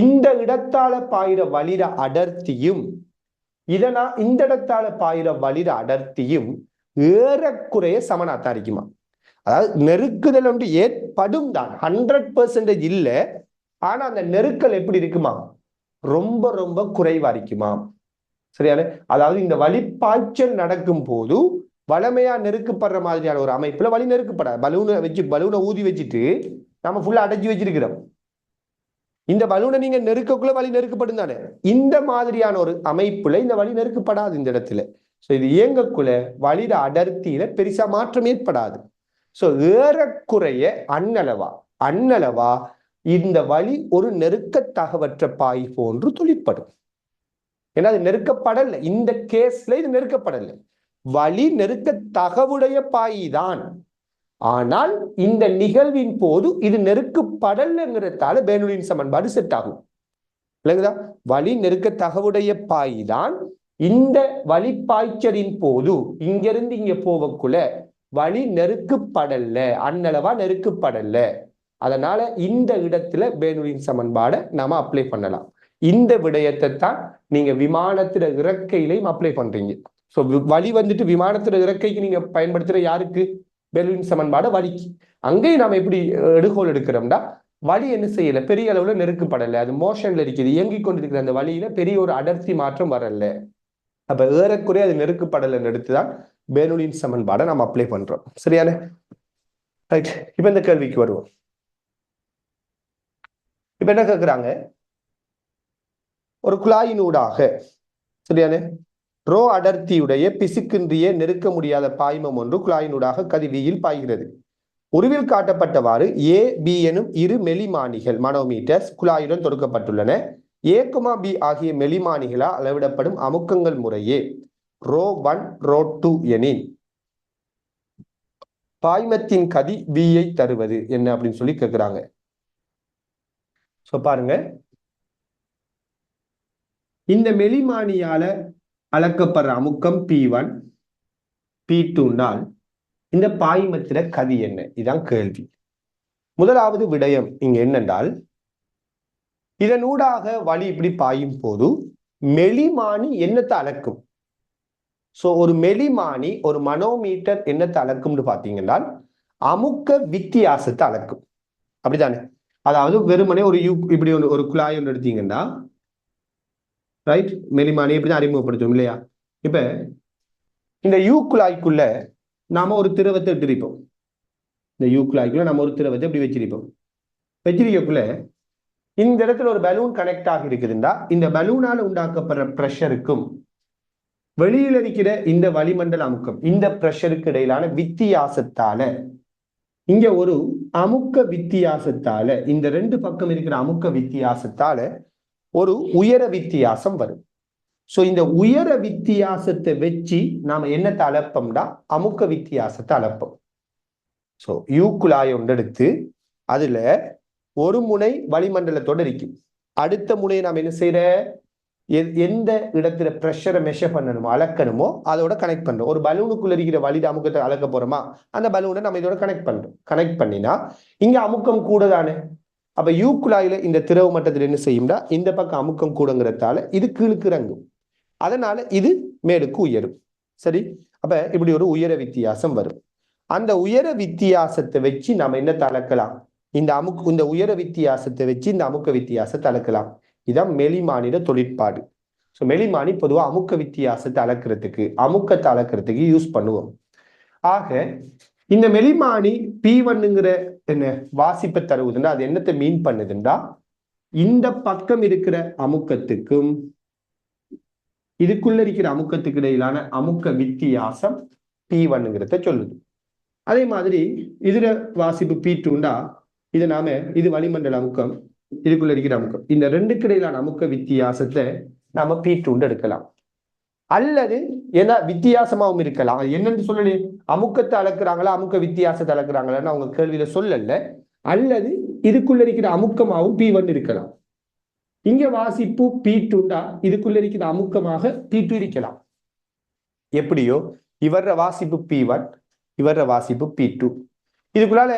இந்த இடத்தால பாயிர வலிர அடர்த்தியும் இந்த இடத்தால பாயிர வலிர அடர்த்தியும் ஏறக்குறைய சமனாத்தான் இருக்குமா. அதாவது நெருக்குதல் ஒன்று ஏற்படும் தான், 100% இல்ல. ஆனா அந்த நெருக்கல் எப்படி இருக்குமா, ரொம்ப ரொம்ப குறைவா இருக்குமா. சரியான, அதாவது இந்த வலி பாய்ச்சல் நடக்கும் போது வளமையா நெருக்கப்படுற மாதிரியான ஒரு அமைப்புல வலி நெருக்கப்படாது. பலூனை ஊதி வச்சுட்டு நம்ம ஃபுல்லா அடைச்சி வச்சிருக்கிறோம். இந்த பலூனை நீங்க நெருக்கக்குள்ள வலி நெருக்கப்படும் தானே. இந்த மாதிரியான ஒரு அமைப்புல இந்த வலி நெருக்கப்படாது இந்த இடத்துல. ஸோ இது இயங்கக்குள்ள வலிட அடர்த்தியில பெருசா மாற்றம் ஏற்படாது. ஸோ ஏறக்குறைய அண்ணளவா இந்த வலி ஒரு நெருக்கத்தகவற்ற பாய் போன்று தொழிற்படும். ஏன்னா அது நெருக்கப்படல, இந்த கேஸ்ல இது நெருக்கப்படல. வலி நெருக்கத்தகவுடைய பாய்தான். ஆனால் இந்த நிகழ்வின் போது இது நெருக்கப்படலைங்கிறதால பெர்னோலின் சமன்பாடு செட் ஆகும். இல்லைங்களா? வலி நெருக்கத்தகவுடைய பாய்தான். இந்த வலி பாய்ச்சலின் போது இங்கிருந்து இங்க போவக்குள்ள வலி நெருக்கப்படல, அண்ணளவா நெருக்கப்படல. அதனால இந்த இடத்துல பெர்னோலின் சமன்பாடை நாம அப்ளை பண்ணலாம். இந்த விடயத்தை தான் நீங்க விமானத்துல இறக்கையிலையும் அப்ளை பண்றீங்க. ஸோ வலி வந்துட்டு விமானத்துல இறக்கைக்கு நீங்க பயன்படுத்துற யாருக்கு? பெர்னோலின் சமன்பாடு வலிக்கு. அங்கேயும் நாம எப்படி எடுகோல் எடுக்கிறோம்னா, வலி என்ன செய்யல, பெரிய அளவுல நெருக்கப்படலை, அது மோஷன்ல இருக்குது, இயங்கிக் கொண்டிருக்கிற அந்த வலியில பெரிய ஒரு அடர்த்தி மாற்றம் வரல. அப்ப ஏறக்குறைய அது நெருக்கப்படலைன்னு எடுத்துதான் பெர்னோலின் சமன்பாடை நம்ம அப்ளை பண்றோம். சரியான ரைட். இப்ப இந்த கேள்விக்கு வருவோம். இப்ப என்ன கேட்கிறாங்க, ஒரு குழாயினூடாக சரியான ரோ அடர்த்தியுடைய பிசுக்கின்றிய நெருக்க முடியாத பாய்மம் ஒன்று குழாயினூடாக கதிவியில் பாய்கிறது. உருவில் காட்டப்பட்டவாறு ஏ பி எனும் இரு மெலிமானிகள் மனோமீட்டர்ஸ் குழாயுடன் தொடுக்கப்பட்டுள்ளன. ஏ பி ஆகிய மெலிமானிகளால் அளவிடப்படும் அமுக்கங்கள் முறையே ρ1 ρ2 எனின் பாய்மத்தின் கதி வியை தருவது என்ன அப்படின்னு சொல்லி கேட்கிறாங்க. பாருங்க, இந்த மெலிமானியால அளக்கப்படுற அமுக்கம் P1 P2னால் இந்த பாய்மத்திர கதி என்ன? இதுதான் கேள்வி. முதலாவது விடயம் இங்க என்னென்றால், இதனூடாக வழி இப்படி பாயும் போது மெலிமானி என்னத்தை அளக்கும்? சோ ஒரு மெலிமானி ஒரு மனோமீட்டர் என்னத்தை அளக்கும்னு பாத்தீங்கன்னா அமுக்க வித்தியாசத்தை அளக்கும். அப்படித்தானே? அதாவது வெறுமனே ஒரு இப்படி ஒரு குழாய் ஒன்று எடுத்தீங்கன்னா, ரைட், மெலிமானி இப்படிதான் அறிமுகப்படுத்தும் இல்லையா? இப்ப இந்த யூ குழாய்க்குள்ள நாம ஒரு திரவத்தை இட்டிருப்போம். இந்த யூ குழாய்க்குள்ள நம்ம ஒரு திரவத்தை இப்படி வச்சிருப்போம். வச்சிருக்கக்குள்ள இந்த இடத்துல ஒரு பலூன் கனெக்ட் ஆகி இருக்குதுன்னா, இந்த பலூனால உண்டாக்கப்படுற பிரஷருக்கும் வெளியில் இருக்கிற இந்த வளிமண்டல அமுக்கம், இந்த பிரஷருக்கு இடையிலான வித்தியாசத்தால, இங்க ஒரு அமுக்க வித்தியாசத்தால, இந்த ரெண்டு பக்கம் இருக்கிற அமுக்க வித்தியாசத்தால ஒரு உயர வித்தியாசம் வரும். சோ இந்த உயர வித்தியாசத்தை வச்சு நாம என்னத்தை அளப்போம்னா அமுக்க வித்தியாசத்தை அளப்போம். சோ யூ குழாய் ஒன்று எடுத்து அதுல ஒரு முனை வளிமண்டலத்தோட இருக்கும். அடுத்த முனையை நாம் என்ன செய்யற, எந்த இடத்துல பிரஷரை மெஷர் பண்ணணுமோ அளக்கணுமோ அதோட கனெக்ட் பண்றோம். ஒரு பலூனுக்குள்ள இருக்கிற வலித அமுக்கத்தை அளக்க போறோமா, அந்த பலூனை நம்ம இதோட கனெக்ட் பண்றோம். கனெக்ட் பண்ணினா இங்க அமுக்கம் கூட தானே. அப்ப யூ குழாயில இந்த திரவ மட்டத்தில் என்ன செய்யும்னா இந்த பக்கம் அமுக்கம் கூடங்கிறதால இது கீழுக்கு இறங்கும். அதனால இது மேலுக்கு உயரும். சரி, அப்ப இப்படி ஒரு உயர வித்தியாசம் வரும். அந்த உயர வித்தியாசத்தை வச்சு நம்ம என்ன அளக்கலாம்? இந்த உயர வித்தியாசத்தை வச்சு இந்த அமுக்க வித்தியாசத்தை அளக்கலாம். இதான் மெலிமானிட தொழிற்பாடு. ஸோ மெலிமானி பொதுவாக அமுக்க வித்தியாசத்தை அளக்கிறதுக்கு, அமுக்கத்தை அளக்கிறதுக்கு யூஸ் பண்ணுவோம். ஆக இந்த மெலிமானி P1ங்கிற என்ன வாசிப்பை தருவதுன்னா அது என்னத்தை மீன் பண்ணுதுன்னா, இந்த பக்கம் இருக்கிற அமுக்கத்துக்கும் இதுக்குள்ள இருக்கிற அமுக்கத்துக்கு இடையிலான அமுக்க வித்தியாசம் P1ங்கிறத சொல்லுது. அதே மாதிரி இதுல வாசிப்பு P2ண்டா இது நாம இது வளிமண்டல அமுக்கம், இதுக்குள்ள இருக்கிற அமுக்கம், இந்த ரெண்டுக்கு இடையிலான அமுக்க வித்தியாசத்தை நாம P2 எடுக்கலாம். அல்லது என்ன வித்தியாசமாகவும் இருக்கலாம். என்னன்னு சொல்லல, அமுக்கத்தை அளக்குறாங்களா அமுக்க வித்தியாசத்தை அளக்குறாங்களான்னு அவங்க கேள்வியில சொல்லல. அல்லது இதுக்குள்ள இருக்கிற அமுக்கமாகவும் P1 இருக்கலாம். இங்க வாசிப்பு P2ண்டா இதுக்குள்ள இருக்கிற அமுக்கமாக P2 இருக்கலாம். எப்படியோ இவர வாசிப்பு P1, இவர வாசிப்பு P2. இதுக்குள்ளால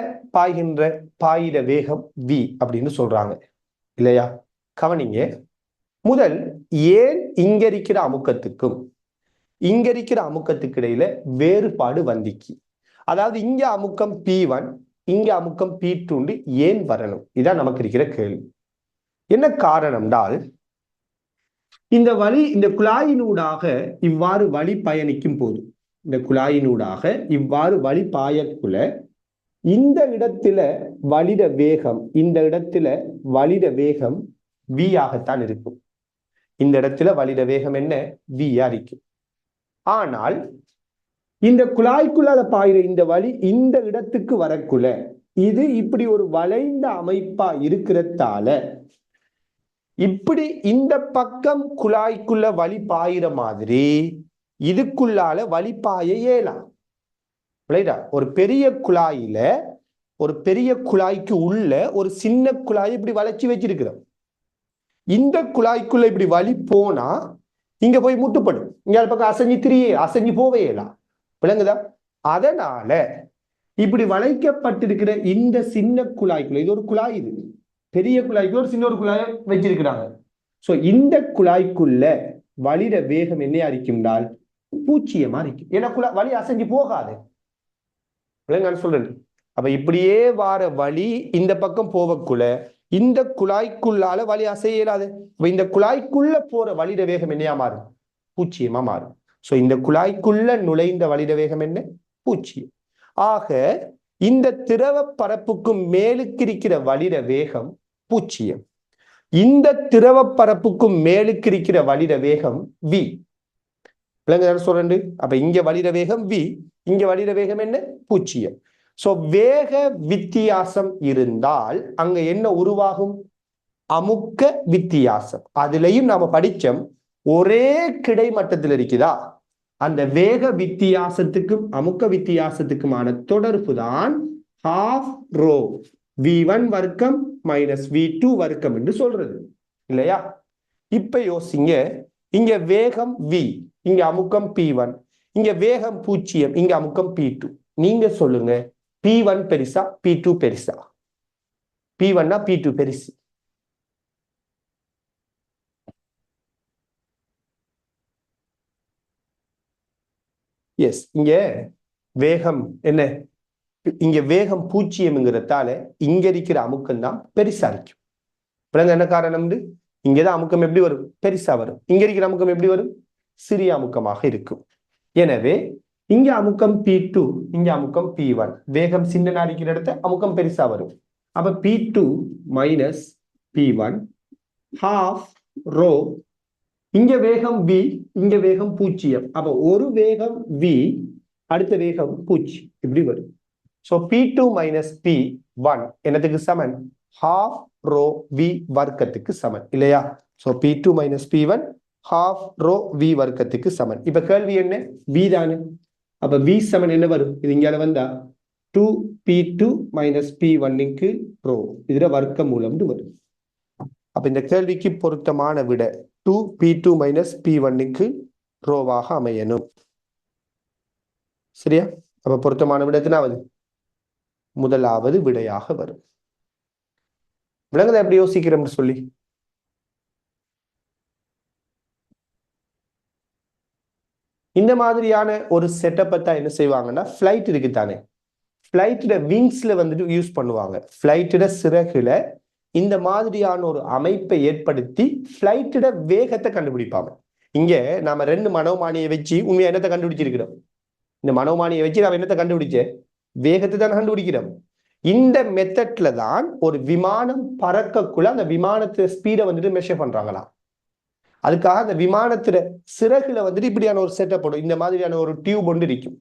பாயிர வேகம் V அப்படின்னு சொல்றாங்க இல்லையா? கவனிங்க, முதல் ஏன் இங்க இருக்கிற அமுக்கத்துக்கும் இங்க இருக்கிற அமுக்கத்துக்கு இடையில வேறுபாடு வந்திக்கு. அதாவது இங்க அமுக்கம் P1, இங்க அமுக்கம் P2 ஏன் வரணும்? இதான் நமக்கு இருக்கிற கேள்வி. என்ன காரணம்னால், இந்த குழாயினூடாக இவ்வாறு வழி பயணிக்கும் போது, இந்த குழாயினூடாக இவ்வாறு வழி பாயக்குள்ள இந்த இடத்துல வலித வேகம், இந்த இடத்துல வலித வேகம் V ஆகத்தான் இருக்கும். இந்த இடத்துல வலித வேகம் என்ன? V இருக்கும். ஆனால் இந்த குழாய்க்குள்ளால பாயிற இந்த வழி இந்த இடத்துக்கு வரக்குள்ள இது இப்படி ஒரு வளைந்த அமைப்பா இருக்கிறதால இப்படி இந்த பக்கம் குழாய்க்குள்ள வழி பாயிற மாதிரி இதுக்குள்ளால வழி பாய இயலாம். ஒரு பெரிய குழாயில, ஒரு பெரிய குழாய்க்கு உள்ள ஒரு சின்ன குழாய் இப்படி வளைச்சி வச்சிருக்கிறோம். இந்த குழாய்க்குள்ள இப்படி வழி போனா இங்க போய் முட்டுப்படும். இங்க பக்கம் அசைஞ்சு போவேலாம். விளங்குதா? அதனால இப்படி வளைக்கப்பட்டிருக்கிற இந்த சின்ன குழாய்க்குள்ள, இது ஒரு குழாய், இது பெரிய குழாய்க்குள்ள ஒரு சின்ன ஒரு குழாயை வச்சிருக்கிறாங்க. சோ இந்த குழாய்க்குள்ள வலிட வேகம் என்ன இருக்கும்னால் பூச்சியமா இருக்கும். ஏன்னா வழி அசைஞ்சு போகாது. சொல்றேன். அப்ப இப்படியே வார வழி இந்த பக்கம் போவக்குள்ள இந்த குழாய்க்குள்ளால வழி அசைய இயலாது. இந்த குழாய்க்குள்ள போற வலிட வேகம் என்னையா மாறும்? பூச்சியமா மாறும். சோ இந்த குழாய்க்குள்ள நுழைந்த வலிட வேகம் என்ன? பூச்சியம். ஆக இந்த திரவ பரப்புக்கும் மேலுக்கு இருக்கிற வலிட வேகம் பூச்சியம். இந்த திரவ பரப்புக்கும் மேலுக்கு இருக்கிற வலிட வேகம் V. சொல்றேன். அப்ப இங்க வலிட வேகம் V, இங்க வலிட வேகம் என்ன? பூச்சியம். சோ வேக வித்தியாசம் இருந்தால் அங்க என்ன உருவாகும்? அமுக்க வித்தியாசம். அதுலயும் நாம படிச்சோம், ஒரே கிடைமட்டத்தில் இருக்குதா, அந்த வேக வித்தியாசத்துக்கும் அமுக்க வித்தியாசத்துக்குமான தொடர்பு தான் half rho V1 வர்க்கம் மைனஸ் V2 வர்க்கம் என்று சொல்றது இல்லையா? இப்ப யோசிங்க, இங்க வேகம் V, இங்க அமுக்கம் P1, இங்க வேகம் 0, இங்க அமுக்கம் P2. நீங்க சொல்லுங்க, P1 பெருசா P2 பெருசா? P1 P2 பெருசு. எஸ், இங்க வேகம் என்ன? இங்க வேகம் 0ங்கிறதால இங்க இருக்கிற அமுக்கம் தான் பெருசா இருக்கும். என்ன காரணம்? இங்கதான் அமுக்கம் எப்படி வரும்? பெருசா வரும். இங்க இருக்கிற அமுக்கம் எப்படி வரும்? சிறிய அமுக்கமாக இருக்கும். எனவே இங்க அமுக்கம் P2, இங்க அமுக்கம் P1. வேகம் சின்னனா இருக்கிற இடத்த அமுக்கம் பெருசா வரும். அப்ப P2 minus P1 half rho. இங்க வேகம் V, இங்க வேகம் 0. அப்ப ஒரு வேகம் V, அடுத்த வேகம் 0, இப்படி வரும். So P2 மைனஸ் P1 என்னத்துக்கு சமன்? half rho V வர்க்கத்துக்கு சமன் இல்லையா? So P2 minus P1 half rho V வர்க்கத்துக்கு சமன். இப்ப கேள்வி என்ன? V தானே. அப்ப V சமன் என்ன வரும்? இது இங்கால வந்தா 2P2 மைனஸ் P1க்கு rho, இதுல வர்க்க மூலம் வரும். அப்ப இந்த கேள்விக்கு பொருத்தமான விட 2P2 மைனஸ் P1க்கு ரோவாக அமையணும். சரியா? அப்ப பொருத்தமான விட எத்தனாவது? முதலாவது விடையாக வரும். விளங்குதா எப்படி யோசிக்கிறோம்னு சொல்லி? இந்த மாதிரியான ஒரு செட்டப்பை தான் என்ன செய்வாங்கன்னா, ஃபிளைட் இருக்குதானே, ஃபிளைட்டோட விங்ஸ்ல வந்துட்டு யூஸ் பண்ணுவாங்க. ஃபிளைட்டோட சிறகுல இந்த மாதிரியான ஒரு அமைப்பை ஏற்படுத்தி ஃபிளைட்டோட வேகத்தை கண்டுபிடிப்பாங்க. இங்க நாம 2 மனோமானியை வச்சு உண்மையா என்னத்தை கண்டுபிடிச்சிருக்கிறோம்? இந்த மனோமானியை வச்சு நாம என்னத்தை கண்டுபிடிச்சேன்? வேகத்தை தான் கண்டுபிடிக்கிறோம். இந்த மெத்தட்ல தான் ஒரு விமானம் பறக்கக்குள்ள அந்த விமானத்து ஸ்பீடை வந்துட்டு மெஷர் பண்றாங்களாம். அதுக்காக அந்த விமானத்துல சிறகுல வந்துட்டு இப்படியான ஒரு செட்டப் போடும். இந்த மாதிரியான ஒரு டியூப் ஒன்று இருக்கும்.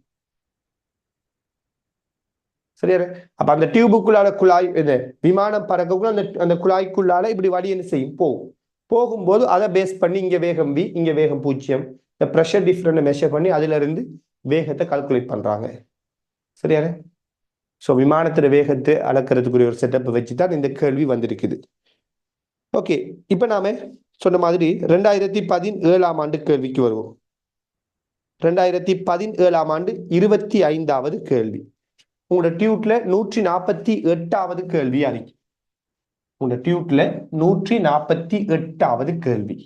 சரியா? அப்ப அந்த டியூபுக்குள்ளால குழாய், விமானம் பறக்கக்குள்ள அந்த குழாய்க்குள்ளால இப்படி வழி என்ன செய்யும்? போகும். போகும்போது அதை பேஸ் பண்ணி இங்க வேகம் V, இங்க வேகம் 0, இந்த ப்ரெஷர் டிஃபரன்ஸ் மெஷர் பண்ணி அதுல இருந்து வேகத்தை கால்குலேட் பண்றாங்க. சரியா? சோ விமானத்துல வேகத்தை அளக்கிறதுக்குரிய ஒரு செட்டப்பை வச்சுதான் இந்த கேள்வி வந்திருக்குது. ஓகே, இப்ப நாம சொன்ன மாதிரி 2017ஆம் ஆண்டு கேள்விக்கு வருவோம். 2017ஆம் ஆண்டு 25வது கேள்வி. உங்களோட டியூட்ல 148வது கேள்வி அறிக்கை. உங்களோட டியூட்ல 148வது கேள்வி.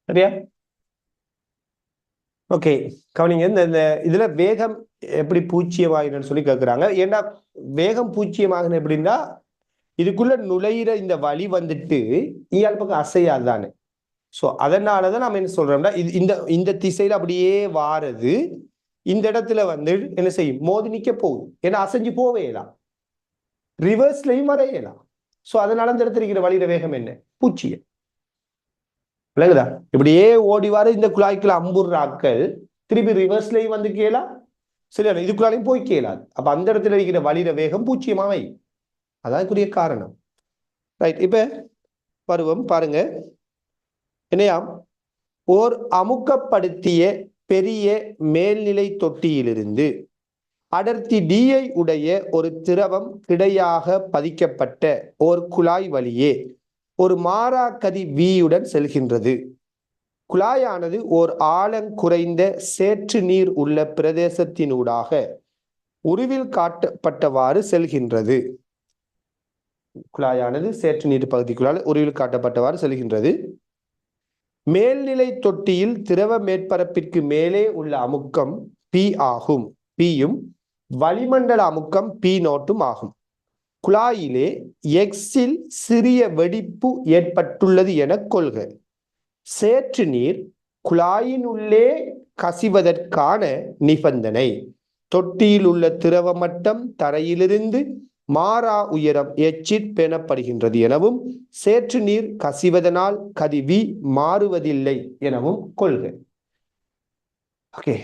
சரியா? ஓகே, கவனிங்க. இந்த இதுல வேகம் எப்படி 0 ஆயிடும்னு சொல்லி கேட்கிறாங்க. ஏன்னா வேகம் 0 ஆகணும் எப்படின்னா, இதுக்குள்ள நுழையிற இந்த வழி வந்துட்டு இயால் பக்கம் அசையாதானே. சோ அதனாலதான் நம்ம என்ன சொல்றோம்னா, இது இந்த இந்த திசையில அப்படியே வாரது இந்த இடத்துல வந்து என்ன செய்யும்? மோதி நிக்க போகுது. ஏன்னா அசைஞ்சு போவேலாம், ரிவர்ஸ்லயும் வரையலாம். சோ அதனால இந்த இடத்துல இருக்கிற வழியில வேகம் என்ன? 0. விளங்குதா? இப்படியே ஓடி வர இந்த குழாய்க்குள்ள அம்புறாக்கள் திருப்பி ரிவர்ஸ்லயும் வந்து கேளா, சரியா? இதுக்குள்ளாலையும் போய் கேளாது. அப்ப அந்த இடத்துல இருக்கிற வழியில வேகம் 0 அதான்க்குரிய காரணம். ரைட், இப்ப பருவம் பாருங்க. என்னையாம், ஓர் அமுக்கப்படுத்திய பெரிய மேல்நிலை தொட்டியிலிருந்து அடர்த்தி டிஐ உடைய ஒரு திரவம் கிடையாக பதிக்கப்பட்ட ஒரு குழாய் வழியே ஒரு மாறா கதி வியுடன் செல்கின்றது. குழாயானது ஓர் ஆழம் குறைந்த சேற்று நீர் உள்ள பிரதேசத்தினூடாக உருவில் காட்டப்பட்டவாறு செல்கின்றது. குழாயானது சேற்று நீர் பகுதிக்குள்ளால் உருவில் காட்டப்பட்டவாறு செல்கின்றது. மேல்நிலை தொட்டியில் திரவ மேற்பரப்பிற்கு மேலே உள்ள அமுக்கம் பி ஆகும். பியும் வளிமண்டல அமுக்கம் பி நோட்டும் ஆகும். குழாயிலே எக்ஸில் சிறிய வெடிப்பு ஏற்பட்டுள்ளது என கொள்க. சேற்று நீர் குழாயின் உள்ளே கசிவதற்கான நிபந்தனை தொட்டியில் உள்ள திரவ மட்டம் தரையிலிருந்து மாறா உயரம் எச்சில் பேணப்படுகின்றது எனவும் சேற்று நீர் கசிவதனால் கதிவி மாறுவதில்லை எனவும் கொள்க. ஓகே,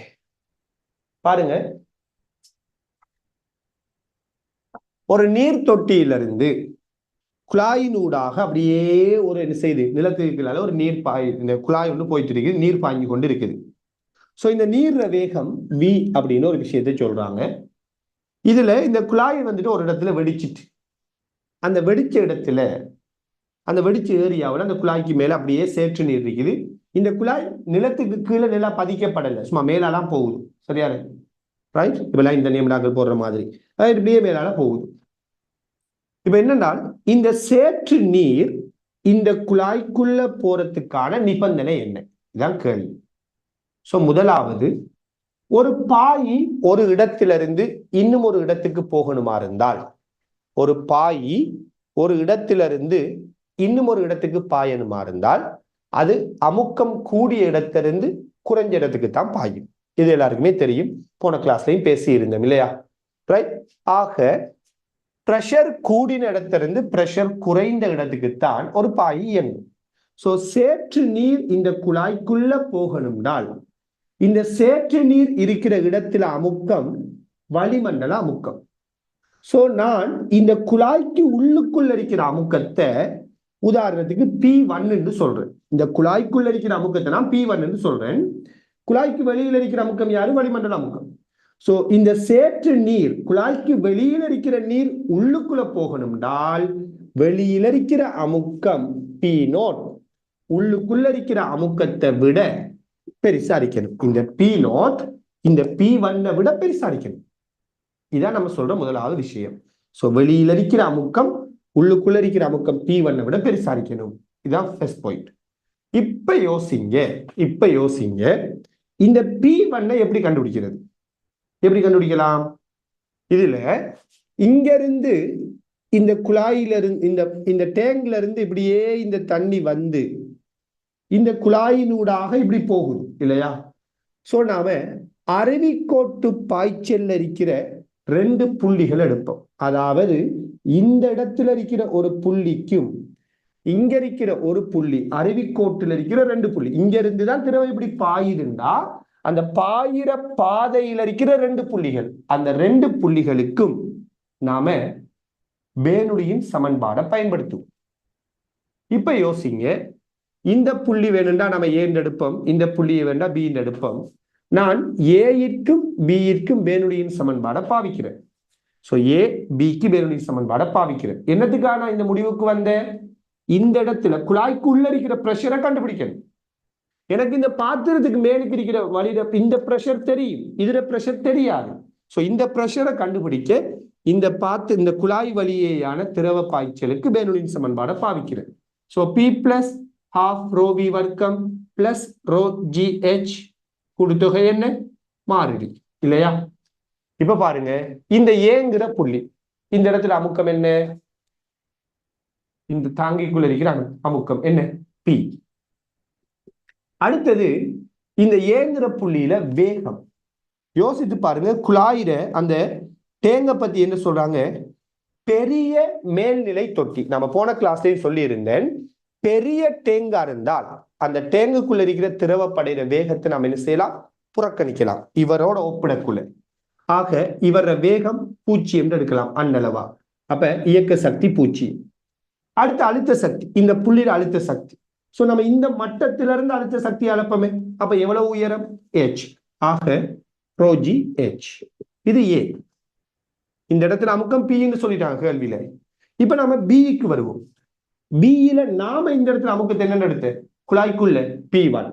பாருங்க, ஒரு நீர் தொட்டியிலிருந்து குழாயினூடாக அப்படியே ஒரு என்ன செய்து நிலத்துக்கு ஒரு நீர் இந்த குழாய் ஒன்று போயிட்டு இருக்குது, நீர் பாய்ஞ்சு கொண்டு இருக்குது. ஸோ இந்த நீர் வேகம் வி அப்படின்னு ஒரு விஷயத்தை சொல்றாங்க. இதுல இந்த குழாய் வந்துட்டு ஒரு இடத்துல வெடிச்சிட்டு, அந்த வெடிச்ச இடத்துல அந்த வெடிச்ச ஏரியாவில் அந்த குழாய்க்கு மேல அப்படியே சேற்று நீர் இருக்குது. இந்த குழாய் நிலத்துக்கு கீழே நிலா பதிக்கப்படலை, சும்மா மேலாலாம் போகுது. சரியா ரைட்? இப்பெல்லாம் இந்த நேம்டாக்கள் போடுற மாதிரி இப்படியே மேலால போகுது. இப்ப என்னன்னா இந்த சேற்று நீர் இந்த குழாய்க்குள்ள போறதுக்கான நிபந்தனை என்ன? இதான் கேள்வி. சோ முதலாவது, ஒரு பாயி ஒரு இடத்திலிருந்து இன்னும் ஒரு இடத்துக்கு போகணுமா இருந்தால், ஒரு பாயி ஒரு இடத்திலிருந்து இன்னும் ஒரு இடத்துக்கு பாயணுமா இருந்தால் அது அமுக்கம் கூடிய இடத்திலிருந்து குறைஞ்ச இடத்துக்கு தான் பாயும். இது எல்லாருக்குமே தெரியும், போன கிளாஸ்லையும் பேசி இருந்தோம் இல்லையா? ரைட்? ஆக பிரஷர் கூடின இடத்திலிருந்து பிரஷர் குறைந்த இடத்துக்குத்தான் ஒரு பாய் இயங்கும். சோ சேற்று நீர் இந்த குழாய்க்குள்ள போகணும்னால் இந்த சேற்று நீர் இருக்கிற இடத்துல அமுக்கம் வளிமண்டல அமுக்கம். சோ நான் இந்த குழாய்க்கு உள்ளுக்குள்ள இருக்கிற அமுக்கத்தை உதாரணத்துக்கு P1 என்று சொல்றேன். இந்த குழாய்க்குள்ள இருக்கிற அமுக்கத்தை நான் P1 என்று சொல்றேன். குழாய்க்கு வெளியில் இருக்கிற அமுக்கம் யாரு? வளிமண்டல அமுக்கம். சோ இந்த சேற்று நீர் குழாய்க்கு வெளியில் இருக்கிற நீர் உள்ளுக்குள்ள போகணும்னால் வெளியில் இருக்கிற அமுக்கம் P0 உள்ளுக்குள்ள இருக்கிற அமுக்கத்தை விட பெருசா இருக்கணும். இந்த P0 இந்த P1 விட பெருசா இருக்கணும். இதான் நம்ம சொல்ற முதலாவது விஷயம். சோ வெளியில் இருக்கிற அமுக்கம் உள்ளுக்குள்ள இருக்கிற அமுக்கம் P1 விட பெருசா இருக்கணும். இதான் ஃபர்ஸ்ட் பாயிண்ட். இப்ப யோசிங்க இந்த P1 எப்படி கண்டுபிடிக்கிறது? எப்படி கண்டுபிடிக்கலாம்? இதுல இங்க இருந்து இந்த குழாயில இருந்து இந்த டேங்க்ல இருந்து இப்படியே இந்த தண்ணி வந்து இந்த குழாயினூடாக இப்படி போகுது இல்லையா? சோ நாம அருவிக்கோட்டு பாய்ச்சல்ல இருக்கிற 2 புள்ளிகள் எடுப்போம். அதாவது இந்த இடத்துல இருக்கிற ஒரு புள்ளிக்கும் இங்க இருக்கிற ஒரு புள்ளி, அருவிக்கோட்டில் இருக்கிற 2 புள்ளி, இங்க இருந்துதான் திரவம் இப்படி பாயுதுண்டா அந்த பாயிர பாதையில் இருக்கிற 2 புள்ளிகள், அந்த 2 புள்ளிகளுக்கும் நாம பேனுடியின் சமன்பாடை பயன்படுத்துவோம். இப்ப யோசிங்க, இந்த புள்ளி வேணும்னா நம்ம ஏன் எடுப்போம், இந்த புள்ளியை வேண்டா பி எடுப்போம். நான் ஏற்கும் பிற்கும் பேனுடியின் சமன்பாடை பாவிக்கிறேன். சோ ஏ பிக்கு பேனுடியின் சமன்பாடை பாவிக்கிறேன். என்னத்துக்காக நான் இந்த முடிவுக்கு வந்தேன்? இந்த இடத்துல குழாய்க்கு உள்ள இருக்கிற பிரஷரை கண்டுபிடிக்கணும். எனக்கு இந்த பாத்திரத்துக்கு மேலுக்கு இருக்கிற வழியில இந்த பிரஷர் தெரியும், இதுல பிரஷர் தெரியாது. சோ இந்த பிரஷரை கண்டுபிடிக்க இந்த குழாய் வழியேயான திரவ பாய்ச்சலுக்கு பேனுடியின் சமன்பாடை பாவிக்கிறேன். So P plus half rho v வர்க்கம் பிளஸ் rho gh கூட்டுத்தொகை என்ன? மாறிலி இல்லையா? இப்ப பாருங்க, இந்த ஏங்கிற புள்ளி இந்த இடத்துல அமுக்கம் என்ன? இந்த தாங்கிக்குள்ள இருக்கிற அமுக்கம் என்ன? P. அடுத்தது இந்த ஏங்கிற புள்ளியில வேகம். யோசித்து பாருங்க, குழாயில அந்த டேங்க பத்தி என்ன சொல்றாங்க? பெரிய மேல்நிலை தொட்டி. நம்ம போன கிளாஸ்லயும் சொல்லி இருந்தேன், பெரிய டேங்கா இருந்தால் அந்த டேங்குக்குள்ள இருக்கிற திரவப்படைகிற வேகத்தை நாம் என்ன செய்யலாம்? புறக்கணிக்கலாம் இவரோட ஒப்பிடக்குள்ள. ஆக இவர வேகம் 0 எடுக்கலாம் அன்னளவா. அப்ப இயக்க சக்தி 0. அடுத்த அழுத்த சக்தி, இந்த புள்ளியில அழுத்த சக்தி. சோ நம்ம இந்த மட்டத்திலிருந்து அழுத்த சக்தி அளப்பமே. அப்ப எவ்வளவு உயரம்? h. ஆக ρgh. இது ஏ. இந்த இடத்துல அமுக்கம் பின்னு சொல்லிட்டாங்க கேள்வியில. இப்ப நம்ம பிக்கு வருவோம். பியில நாம இந்த இடத்துல அமுக்கத்தை என்னன்னு எடுத்து குழாய்க்குள்ள P1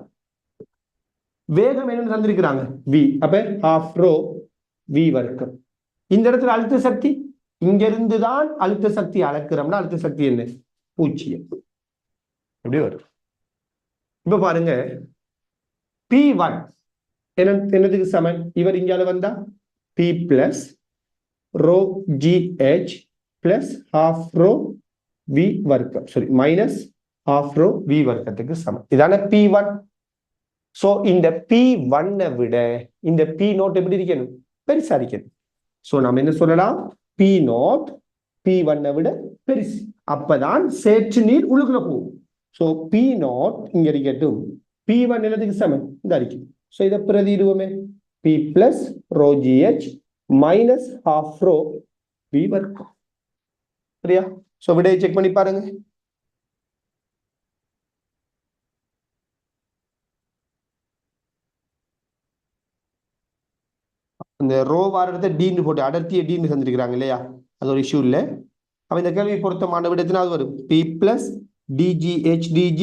வேகம் என்னன்னு தந்திருக்கிறாங்க v. அப்ப half rho v வர்க்கம். இந்த இடத்துல அழுத்த சக்தி இங்க இருந்து தான் அழுத்த சக்தி அளக்கிறோம்னா அழுத்த சக்தி என்ன 0 எப்படி வரும். இப்ப பாருங்க P1 என்னதுக்கு சமன் இவர் இங்கால வந்தா P plus rho GH plus half rho v வர்க்கம் sorry minus half rho v வர்க்கத்துக்கு சமம். இதான P1. சோ இந்த P1 விட இந்த P நோட் எப்படி இருக்கணும் பெருசா இருக்கணும். சோ நம்ம என்ன சொல்லலாம் P நோட் P1 விட பெருசு. அப்பதான் சேற்று நீர் உள்ளுக்குள்ள போகும். சோ P நோட் இங்க இருக்கட்டும். P1 என்னதுக்கு சமம் இந்த அறிக்கை. சோ இதை பிரதிடுவோமே P plus rho GH minus half rho v வர்க்கம். சரியா? சோ விடையை செக் பண்ணி பாருங்க. இந்த ரோ வாரத்தை டீன்னு போட்டு அடர்த்தியை டீன்னு தந்திருக்கிறாங்க இல்லையா, அது ஒரு இஷ்யூ இல்லை. அப்ப இந்த கேள்வி பொருத்தமான விடத்தினா அது வரும் P plus DGH DG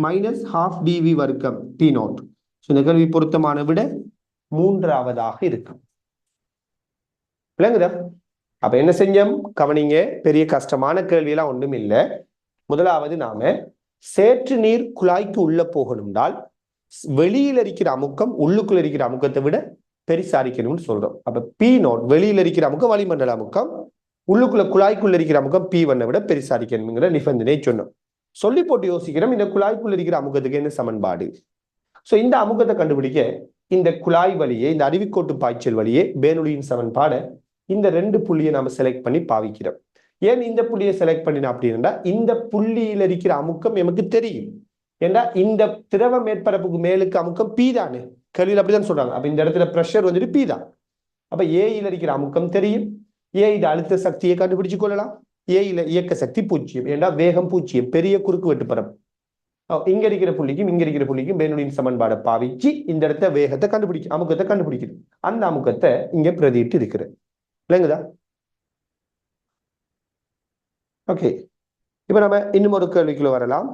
minus half dv வர்க்கம் P நோட். இந்த கேள்வி பொருத்தமான விட மூன்றாவதாக இருக்கும். விளங்குதா? அப்ப என்ன செஞ்சோம் கவனிங்க, பெரிய கஷ்டமான கேள்வியெல்லாம் ஒன்றும் இல்லை. முதலாவது நாம சேற்று நீர் குழாய்க்கு உள்ள போகணும்னால் வெளியில் இருக்கிற அமுக்கம் உள்ளுக்குள்ள இருக்கிற அமுக்கத்தை விட பெருசா இருக்கணும்னு சொல்றோம். அப்ப P நோட் வெளியில் இருக்கிற அமுக்கம் வளிமண்டல அமுக்கம், உள்ளுக்குள்ள குழாய்க்குள்ள இருக்கிற அமுக்கம் P1 விட பெருசா இருக்கணுங்கிற நிபந்தனை சொன்னோம். சொல்லி போட்டு யோசிக்கிறோம் இந்த குழாய்க்குள்ள இருக்கிற அமுக்கத்துக்கு என்ன சமன்பாடு. சோ இந்த அமுக்கத்தை கண்டுபிடிக்க இந்த குழாய் வழியே இந்த அருவிக்கோட்டு பாய்ச்சல் வழியே பேனுலியின் சமன்பாடை இந்த ரெண்டு புள்ளியை நாம செலக்ட் பண்ணி பாவிக்கிறோம். ஏன் இந்த புள்ளியை செலக்ட் பண்ணினா அப்படின்னா இந்த புள்ளியில் இருக்கிற அமுக்கம் நமக்கு தெரியும். ஏன்னா இந்த திரவ மேற்பரப்புக்கு மேலுக்கு அமுக்கம் P தானே, கேள்வியில் அப்படிதான் சொல்றாங்க. அப்ப இந்த இடத்துல பிரஷர் வந்துட்டு P தான். அப்ப ஏயில் இருக்கிற அமுக்கம் தெரியும். ஏ அழுத்த சக்தியை கண்டுபிடிச்சு கொள்ளலாம். ஏயில இயக்க சக்தி 0, ஏன்னா வேகம் 0, பெரிய குறுக்கு வெட்டு பரப்பு. இங்க இருக்கிற புள்ளிக்கும் இங்க இருக்கிற புள்ளிக்கும் பேனுலியின் சமன்பாடை பாவிச்சு இந்த இடத்த வேகத்தை கண்டுபிடிக்கும், அமுக்கத்தை கண்டுபிடிக்குது. அந்த அமுக்கத்தை இங்க பிரதிட்டு இருக்கிற இல்லைங்கதா. ஓகே, இப்ப நம்ம இன்னும் ஒரு கேள்விக்குள்ள வரலாம்.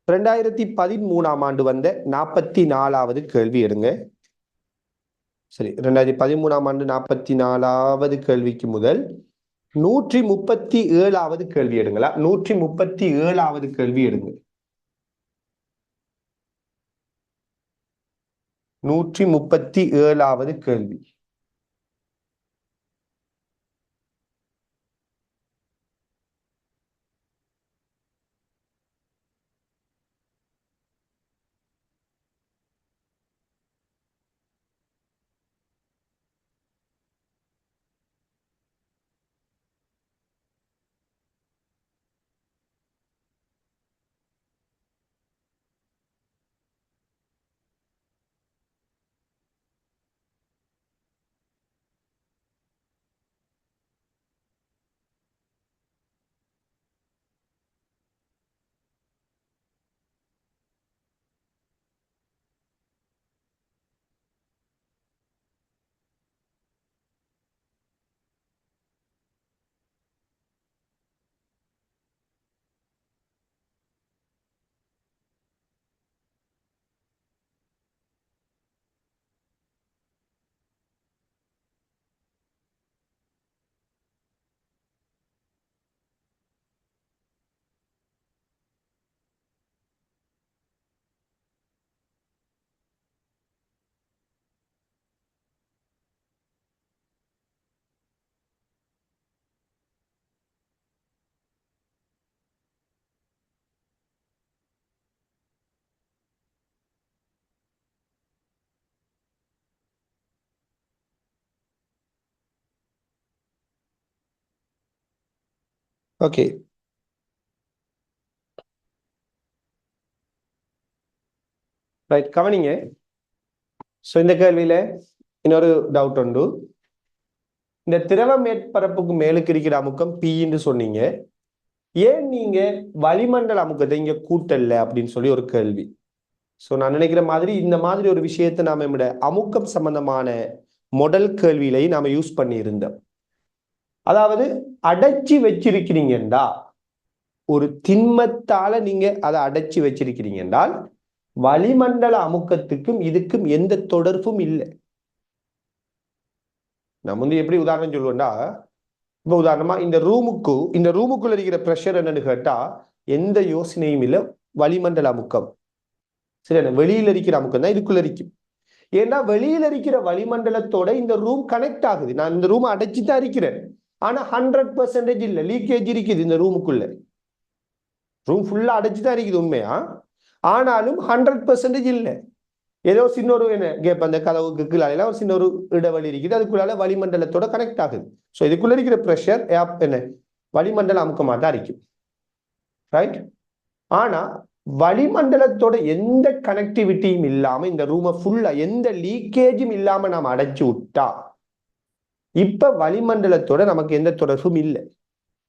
ரெண்டாயிரத்தி 13ஆம் ஆண்டு வந்த 44வது கேள்வி எடுங்க. சரி, 2013ஆம் ஆண்டு 44வது கேள்விக்கு முதல் 137வது கேள்வி எடுங்களா. 137வது கேள்வி எடுங்க. 137வது கேள்வி. ஓகே, ரைட், கவனிங்க. சோ இந்த கேள்வியில இன்னொரு டவுட் உண்டு. இந்த திரவ மேற்பரப்புக்கு மேலுக்கு இருக்கிற அமுக்கம் Pன்னு சொன்னீங்க. ஏன் நீங்க வளிமண்டல அமுக்கத்தை இங்க கூட்டல அப்படின்னு சொல்லி ஒரு கேள்வி. ஸோ நான் நினைக்கிற மாதிரி இந்த மாதிரி ஒரு விஷயத்தை நாம நம்மட அமுக்கம் சம்பந்தமான மொடல் கேள்வியிலை நாம யூஸ் பண்ணி இருந்தோம். அதாவது அடைச்சி வச்சிருக்கிறீங்கடா, ஒரு திண்மத்தால நீங்க அதை அடைச்சி வச்சிருக்கிறீங்க என்றால் வளிமண்டல அமுக்கத்துக்கும் இதுக்கும் எந்த தொடர்பும் இல்லை. நம்ம வந்து எப்படி உதாரணம் சொல்லுவோம்டா, இப்ப உதாரணமா இந்த ரூமுக்குள்ள இருக்கிற பிரஷர் என்னன்னு கேட்டா எந்த யோசனையும் இல்லை, வளிமண்டல அமுக்கம். சரி, வெளியில இருக்கிற அமுக்கம் தான் இதுக்குள்ள இருக்கும். ஏன்னா வெளியில இருக்கிற வளிமண்டலத்தோட இந்த ரூம் கனெக்ட் ஆகுது. நான் இந்த ரூம் அடைச்சு தான் இருக்கிறேன், ஆனா 100% இல்லை, லீக்கேஜ் இருக்குது இந்த ரூமுக்குள்ள. ரூம் ஃபுல்லா அடைச்சு தான் இருக்குது உண்மையா, ஆனாலும் 100% இல்லை. ஏதோ சின்ன ஒரு என்ன கேப், அந்த கதவுக்கு கீழே ஒரு சின்ன ஒரு இடைவெளி இருக்குது, அதுக்குள்ளால வளிமண்டலத்தோட கனெக்ட் ஆகுது. ஸோ இதுக்குள்ள இருக்கிற பிரஷர் என்ன வளிமண்டல அமுக்கமா தான் இருக்கும், ரைட்? ஆனா வளிமண்டலத்தோட எந்த கனெக்டிவிட்டியும் இல்லாம இந்த ரூமை ஃபுல்லா எந்த லீக்கேஜும் இல்லாம நாம அடைச்சு விட்டா இப்ப வளிமண்டலத்தோட நமக்கு எந்த தொடர்பும் இல்லை.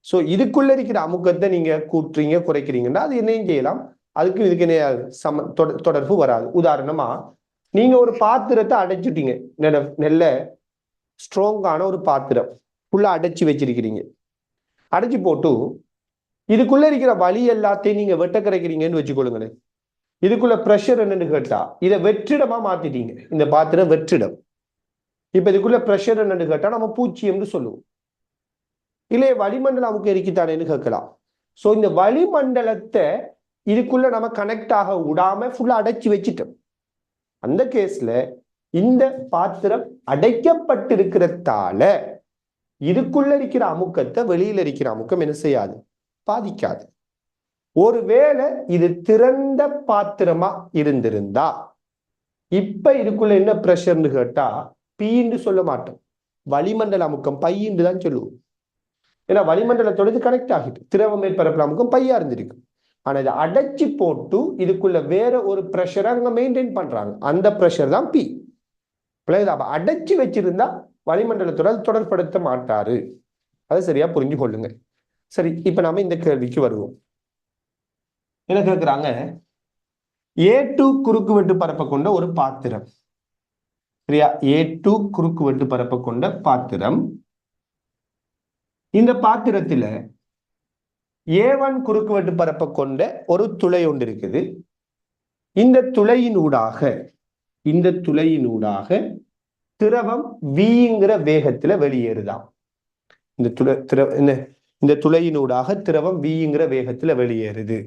ஸோ இதுக்குள்ள இருக்கிற அமுக்கத்தை நீங்க கூட்டுறீங்க குறைக்கிறீங்கன்னா அது என்னையும் செய்யலாம், அதுக்கு இதுக்கு என்ன தொடர்பு வராது. உதாரணமா நீங்க ஒரு பாத்திரத்தை அடைச்சுட்டீங்க, நல்ல ஸ்ட்ராங்கான ஒரு பாத்திரம் ஃபுல்லா அடைச்சு வச்சிருக்கிறீங்க. அடைச்சு போட்டு இதுக்குள்ள இருக்கிற வலி எல்லாத்தையும் நீங்க வெட்ட கிடைக்கிறீங்கன்னு வச்சுக்கொள்ளுங்களேன். இதுக்குள்ள பிரஷர் என்னன்னு கேட்டா இதை வெற்றிடமா மாத்திட்டீங்க, இந்த பாத்திரம் வெற்றிடம். இப்ப இதுக்குள்ள பிரஷர் என்னன்னு கேட்டா நம்ம பூச்சியம்னு சொல்லுவோம், இல்லையே வளிமண்டல அமுக்கம் இருக்கித்தானேன்னு கேட்கலாம். ஸோ இந்த வளிமண்டலத்தை இதுக்குள்ள நம்ம கனெக்ட் ஆக விடாம ஃபுல்லா அடைச்சி வச்சுட்டோம். அந்த கேஸ்ல இந்த பாத்திரம் அடைக்கப்பட்டிருக்கிறதால இதுக்குள்ள இருக்கிற அமுக்கத்தை வெளியில இருக்கிற அமுக்கம் என்ன செய்யாது, பாதிக்காது. ஒருவேளை இது திறந்த பாத்திரமா இருந்திருந்தா இப்ப இதுக்குள்ள என்ன பிரஷர்னு கேட்டா பீன்னு சொல்ல மாட்டோம், வளிமண்டல அமுக்கம் பையின்னு தான் சொல்லுவோம். ஏன்னா வளிமண்டலத்தோட இது கனெக்ட் ஆகிட்டு திரவ மேற்பரப்பு அமுக்கம் பையா இருந்திருக்கு. ஆனா இதை அடைச்சி போட்டு இதுக்குள்ள வேற ஒரு பிரஷரை அங்க மெயின்டைன் பண்றாங்க, அந்த பிரஷர் தான் பி. அடைச்சி வச்சிருந்தா வளிமண்டலத்தோட தொடர்படுத்த மாட்டாரு. அதை சரியா புரிஞ்சு கொள்ளுங்க. சரி, இப்ப நாம இந்த கேள்விக்கு வருவோம். என்ன கேட்கிறாங்க, A2 குறுக்கு வெட்டு பரப்ப கொண்ட ஒரு பாத்திரம், சரியா? A2 குறுக்கு வெட்டு பரப்ப கொண்ட பாத்திரம். இந்த பாத்திரத்துல A1 குறுக்கு வெட்டு பரப்ப கொண்ட ஒரு துளை ஒன்று இருக்குது. இந்த துளையினூடாக திரவம் Vங்கிற வேகத்துல வெளியேறுதாம். இந்த துளையினூடாக திரவம் Vங்கிற வேகத்துல வெளியேறுது.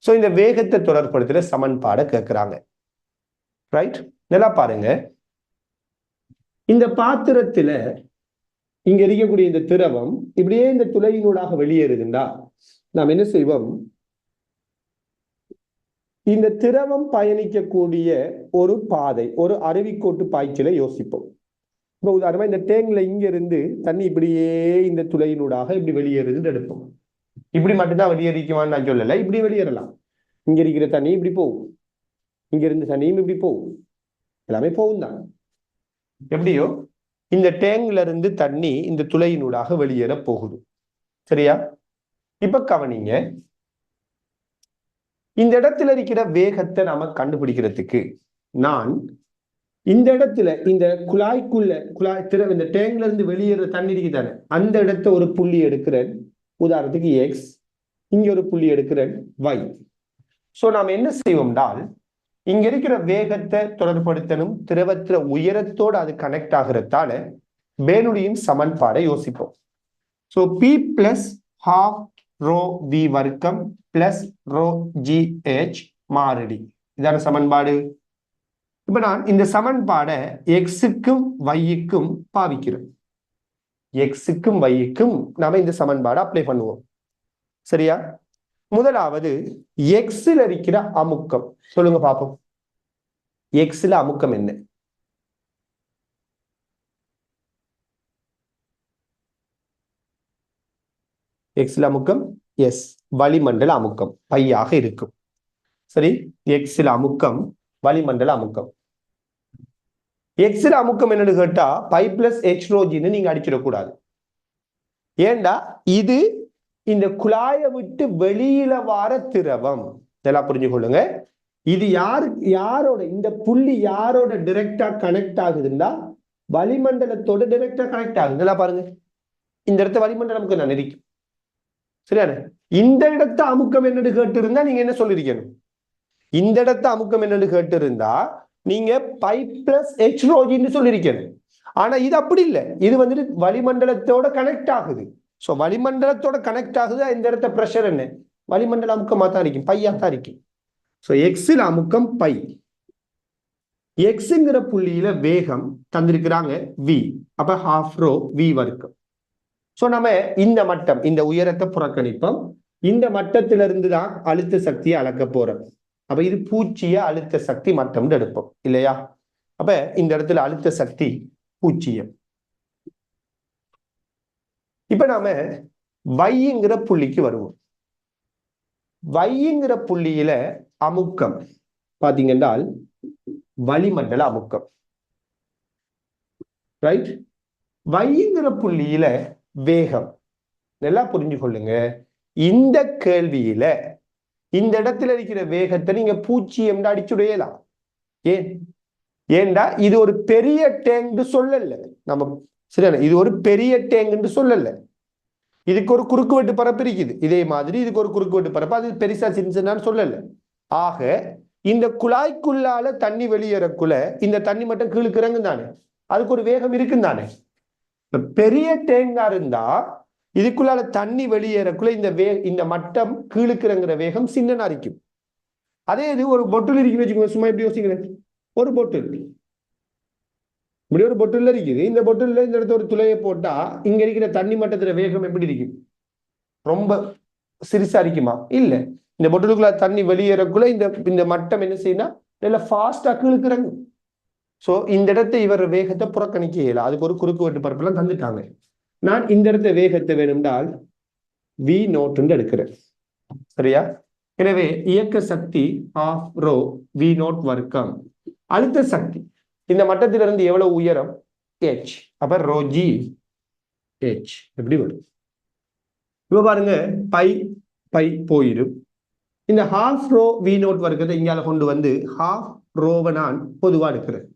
சோ இந்த வேகத்தை தொடர்படுத்துற சமன்பாடை கேட்கிறாங்க, ரைட்? நல்லா பாருங்க, இந்த பாத்திரத்துல இங்க இருக்கக்கூடிய இந்த திரவம் இப்படியே இந்த துளையினூடாக வெளியேறுதுண்டா நாம் என்ன செய்வோம், இந்த திரவம் பயணிக்கக்கூடிய ஒரு பாதை, ஒரு அருவிக்கோட்டு பாய்ச்சலை யோசிப்போம். இப்ப உதாரணமா இந்த டேங்க்ல இங்க இருந்து தண்ணி இப்படியே இந்த துளையினூடாக இப்படி வெளியேறுதுன்னு எடுப்போம். இப்படி மட்டும்தான் வெளியேறிக்குவான்னு நான் சொல்லல, இப்படி வெளியேறலாம். இங்க இருக்கிற தண்ணி இப்படி போகும், இங்க இருந்து தண்ணியும் இப்படி போகும், எல்லாமே போகும் தான். எப்படியோ இந்த டேங்க்ல இருந்து தண்ணி இந்த துளையினூடாக வெளியேற போகுது, சரியா? இப்ப கவனிங்க, இந்த இடத்துல இருக்கிற வேகத்தை நாம கண்டுபிடிக்கிறதுக்கு நான் இந்த இடத்துல இந்த குழாய் இந்த டேங்க்ல இருந்து வெளியேற தண்ணி இருக்குதானே, அந்த இடத்த ஒரு புள்ளி எடுக்கிறேன், உதாரணத்துக்கு X, இங்க ஒரு புள்ளி எடுக்கிறேன் Y. சோ நாம என்ன செய்வோம்னால் இங்க இருக்கிற வேகத்தை தொடர்படுத்தணும், திரவத்திர உயரத்தோடு அது கனெக்ட் ஆகிறதால பேனுலியின் சமன்பாடை யோசிப்போம். So P plus half row V வர்க்கம் பிளஸ் ரோ GH மாறிலி, இதான சமன்பாடு. இப்ப நான் இந்த சமன்பாடை எக்ஸுக்கும் வைக்கும் பாவிக்கிறேன். எக்ஸுக்கும் வைக்கும் நாம இந்த சமன்பாடை அப்ளை பண்ணுவோம், சரியா? முதலாவது எக்ஸில் இருக்கிற அமுக்கம் சொல்லுங்க பாப்போம். எக்ஸ்ல அமுக்கம் என்ன? எக்ஸ்ல அமுக்கம் எஸ், வளிமண்டல அமுக்கம் பையாக இருக்கும், சரி? எக்ஸ்ல அமுக்கம் வளிமண்டல அமுக்கம். எக்ஸ்ல அமுக்கம் என்னன்னு கேட்டா பை பிளஸ் எச் ரோஜின்னு நீங்க அடிச்சிடக்கூடாது. ஏண்டா இது இந்த குழாயை விட்டு வெளியில வார திரவம். இதெல்லாம் புரிஞ்சு கொள்ளுங்க. இது யாரோட இந்த புள்ளி யாரோட டைரக்டா கனெக்ட் ஆகுதுன்னா வளிமண்டலத்தோட டைரக்டா கனெக்ட் ஆகுது. இதெல்லாம் பாருங்க, இந்த இடத்த வளிமண்டலம் அமுக்கம் நான் இருக்கும். சரியான இந்த இடத்த அமுக்கம் என்னன்னு கேட்டு இருந்தா நீங்க என்ன சொல்லிருக்கணும்? இந்த இடத்த அமுக்கம் என்னன்னு கேட்டு இருந்தா நீங்க பை பிளஸ் எச் ரோஜின்னு சொல்லிருக்கணும். ஆனா இது அப்படி இல்லை, இது வந்துட்டு வளிமண்டலத்தோட கனெக்ட் ஆகுது. ஸோ வளிமண்டலத்தோட கனெக்ட் ஆகுது. இந்த இடத்த பிரஷர் என்ன? வளிமண்டல அமுக்கமா தான் இருக்கும், பையா தான் இருக்கும். ஸோ எக்ஸில் அமுக்கம் பை. எக்ஸுங்கிற புள்ளியில வேகம் தந்திருக்கிறாங்க வி. அப்ப ஹாஃப் ரோ வி வர்க்கம். ஸோ நம்ம இந்த மட்டம், இந்த உயரத்தை புறக்கணிப்போம். இந்த மட்டத்திலிருந்து தான் அழுத்த சக்தியை அளக்க போறோம். அப்ப இது பூச்சிய அழுத்த சக்தி மட்டம் எடுப்போம் இல்லையா? அப்ப இந்த இடத்துல அழுத்த சக்தி பூச்சியம். இப்ப நாம வைங்கிற புள்ளிக்கு வருவோம். வைங்கிற புள்ளியில அமுக்கம் பாத்தீங்கன்றால் வளிமண்டல அமுக்கம். ரைட். வைங்கிற புள்ளியில வேகம். நல்லா புரிஞ்சு கொள்ளுங்க. இந்த கேள்வியில இந்த இடத்துல இருக்கிற வேகத்தை நீங்க பூச்சியம் அடிச்சுடையலாம். ஏண்டா இது ஒரு பெரிய டேங்க் சொல்லல நம்ம. சரியான இது ஒரு பெரிய டேங்க் சொல்லல. இதுக்கு ஒரு குறுக்குவெட்டு பரப்பு இருக்குது. இதே மாதிரி இதுக்கு ஒரு குறுக்குவெட்டு பரப்பு, அது பெருசா சின்னன்னு சொல்லல. ஆக இந்த குழாய்க்குள்ளால தண்ணி வெளியேறக்குள்ள இந்த தண்ணி மட்டும் கீழுக்கு இறங்கும் தானே, அதுக்கு ஒரு வேகம் இருக்கும் தானே. பெரிய டேங்கா இருந்தா இதுக்குள்ளால தண்ணி வெளியேறக்குள்ள இந்த மட்டம் கீழுக்கு இறங்குற வேகம் சின்னனா இருக்கும். அதே இது ஒரு பொட்டில் இருக்குன்னு வச்சுக்கோங்க. சும்மா எப்படி யோசிக்கிறேன், ஒரு பொட்டில் இப்படி ஒரு பொட்டில் இருக்குது. இந்த பொட்டில் இந்த இடத்த ஒரு துளையை போட்டா இங்க இருக்கிற தண்ணி மட்டத்துல வேகம் எப்படி இருக்கும்? ரொம்ப சிறுசா இருக்குமா? இல்ல. இந்த பொட்டிலுக்குள்ள தண்ணி வெளியேறக்குள்ள இந்த மட்டம் என்ன செய்யணும், நல்ல ஃபாஸ்டா கீழுக்கு இறங்கும். சோ இந்த இடத்தை இவர் வேகத்தை புறக்கணிக்க இயல. அதுக்கு ஒரு குறுக்கு வெட்டு பரப்பெல்லாம் தந்துட்டாங்க. நான் இந்த இடத்த வேகத்தை வேணும்னால் வி நோட் எடுக்கிறேன். சரியா? எனவே இயக்க சக்தி ஆஃப் ரோ வி நோட் வர்க்கம். அழுத்த சக்தி இந்த மட்டத்திலிருந்து எவ்வளவு உயரம்? h. அப்ப ரோ ஜி h எப்படி வரும்? இப்ப பாருங்க, பை பை போயிடும். இந்த ஹாஃப் ரோ வி நோட் வர்க்கத்தை இங்கால கொண்டு வந்து ஹாஃப் ரோவை நான் பொதுவா எடுக்கிறேன்.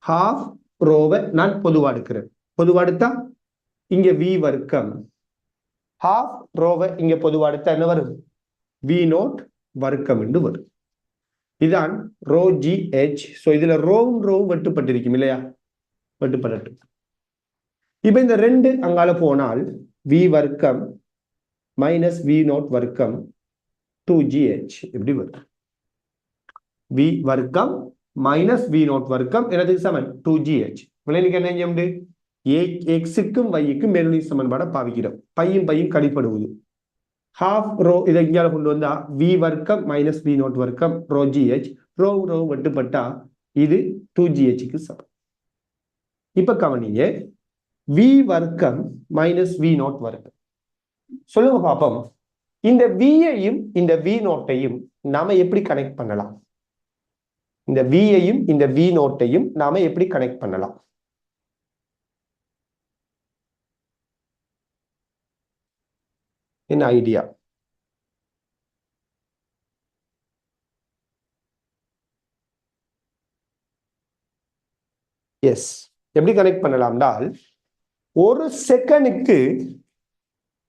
ஹாஃப் ரோவை நான் பொதுவா எடுக்கிறேன். பொதுவா எடுத்தா இங்க வி வர்க்கம். ஹாஃப் ரோவை இங்க பொதுவா எடுத்தா என்ன வரும்? வி நோட் வர்க்கம் என்று வரும். இதுதான் ரோ ஜி ஹெச். ஸோ இதுல ரோவும் வெட்டுப்பட்டிருக்கும் இல்லையா? வெட்டுப்பட்டு இப்ப இந்த ரெண்டு அங்கால போனால் வி வர்க்கம் மைனஸ் வி நோட் வர்க்கம் 2gh எப்படி வரும்? வி வர்க்கம் மைனஸ் வி நோட் வர்க்கம் என்னதுக்கு சமன்? 2gh. விளைநிக்கு என்ன செய்ய? எக்ஸுக்கும் வைக்கும் மேலுடைய சமன்பாடை பாவிக்கிறோம். பையும் கழிப்படுவது. ஹாஃப் ரோ இதை இங்கால கொண்டு வந்தா வி வர்க்கம் மைனஸ் வி நோட் வர்க்கம் ரோ ஜிஹெச். ரோ வெட்டுப்பட்டா இது 2gh சமம். இப்ப கவனிங்க, வி வர்க்கம் மைனஸ் வி நோட் வர்க்கம். சொல்லுங்க பாப்போம், இந்த வியையும் இந்த வி நோட்டையும் நாம எப்படி கனெக்ட் பண்ணலாம்? இந்த வியையும் இந்த வி நோட்டையும் நாம எப்படி கனெக்ட் பண்ணலாம்? என்ன ஐடியா? எஸ், எப்படி கனெக்ட் பண்ணலாம்னால், ஒரு செகண்டுக்கு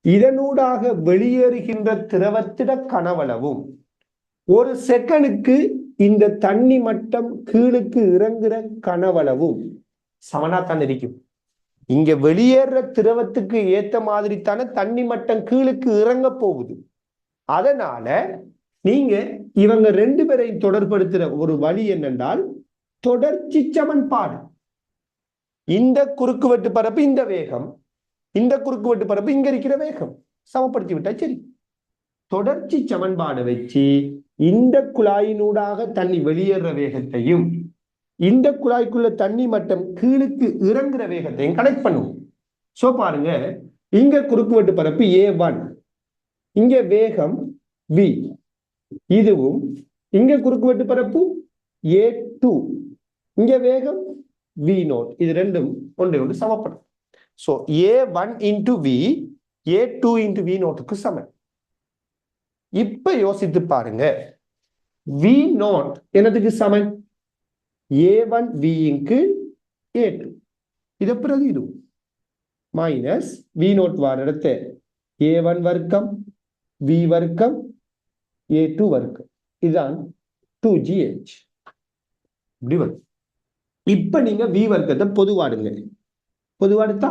இதனூடாக வெளியேறுகின்ற திரவத்திட கனவளவும் ஒரு செகண்டுக்கு இந்த தண்ணி மட்டம் கீழுக்கு இறங்குற கனவளவும் சமனாத்தான் இருக்கும். இங்க வெளியேற திரவத்துக்கு ஏத்த மாதிரி தானே தண்ணி மட்டம் கீழுக்கு இறங்க போகுது. அதனால நீங்க இவங்க ரெண்டு பேரையும் தொடர்படுத்துற ஒரு வழி என்னென்றால் தொடர்ச்சி சமன்பாடு. இந்த குறுக்குவெட்டு பரப்பு இந்த வேகம், இந்த குறுக்குவெட்டு பரப்பு இங்க இருக்கிற வேகம் சமப்படுத்தி விட்டா சரி. தொடர்ச்சி சமன்பாடை வச்சு இந்த குழாயினூடாக தண்ணி வெளியேற வேகத்தையும் இந்த குழாய்க்குள்ள தண்ணி மட்டம் கீழுக்கு இறங்குற வேகத்தையும் கனெக்ட் பண்ணுவோம். சோ பாருங்க, இங்க குறுக்குவெட்டு பரப்பு A1, இங்க வேகம் V, இதுவும் இங்க குறுக்குவெட்டு பரப்பு A2, இங்க வேகம் V0 இது ரெண்டும் ஒன்றை ஒன்று சமப்படும். So A1 into V A2 into V0க்கு சமம். இப்ப யோசித்து பாருங்க, V0 என்னதுக்கு சமன்? A1 V A2. இதை பிரதியிடும். மைனஸ் V0 வார இடத்தை A1 வர்க்கம் V வர்க்கம் A2 வர்க்கம். இதுதான் 2GH. இப்படி வரும். இப்ப நீங்க V வர்க்கத்தை பொதுவாடுங்க. பொதுவாடுத்தா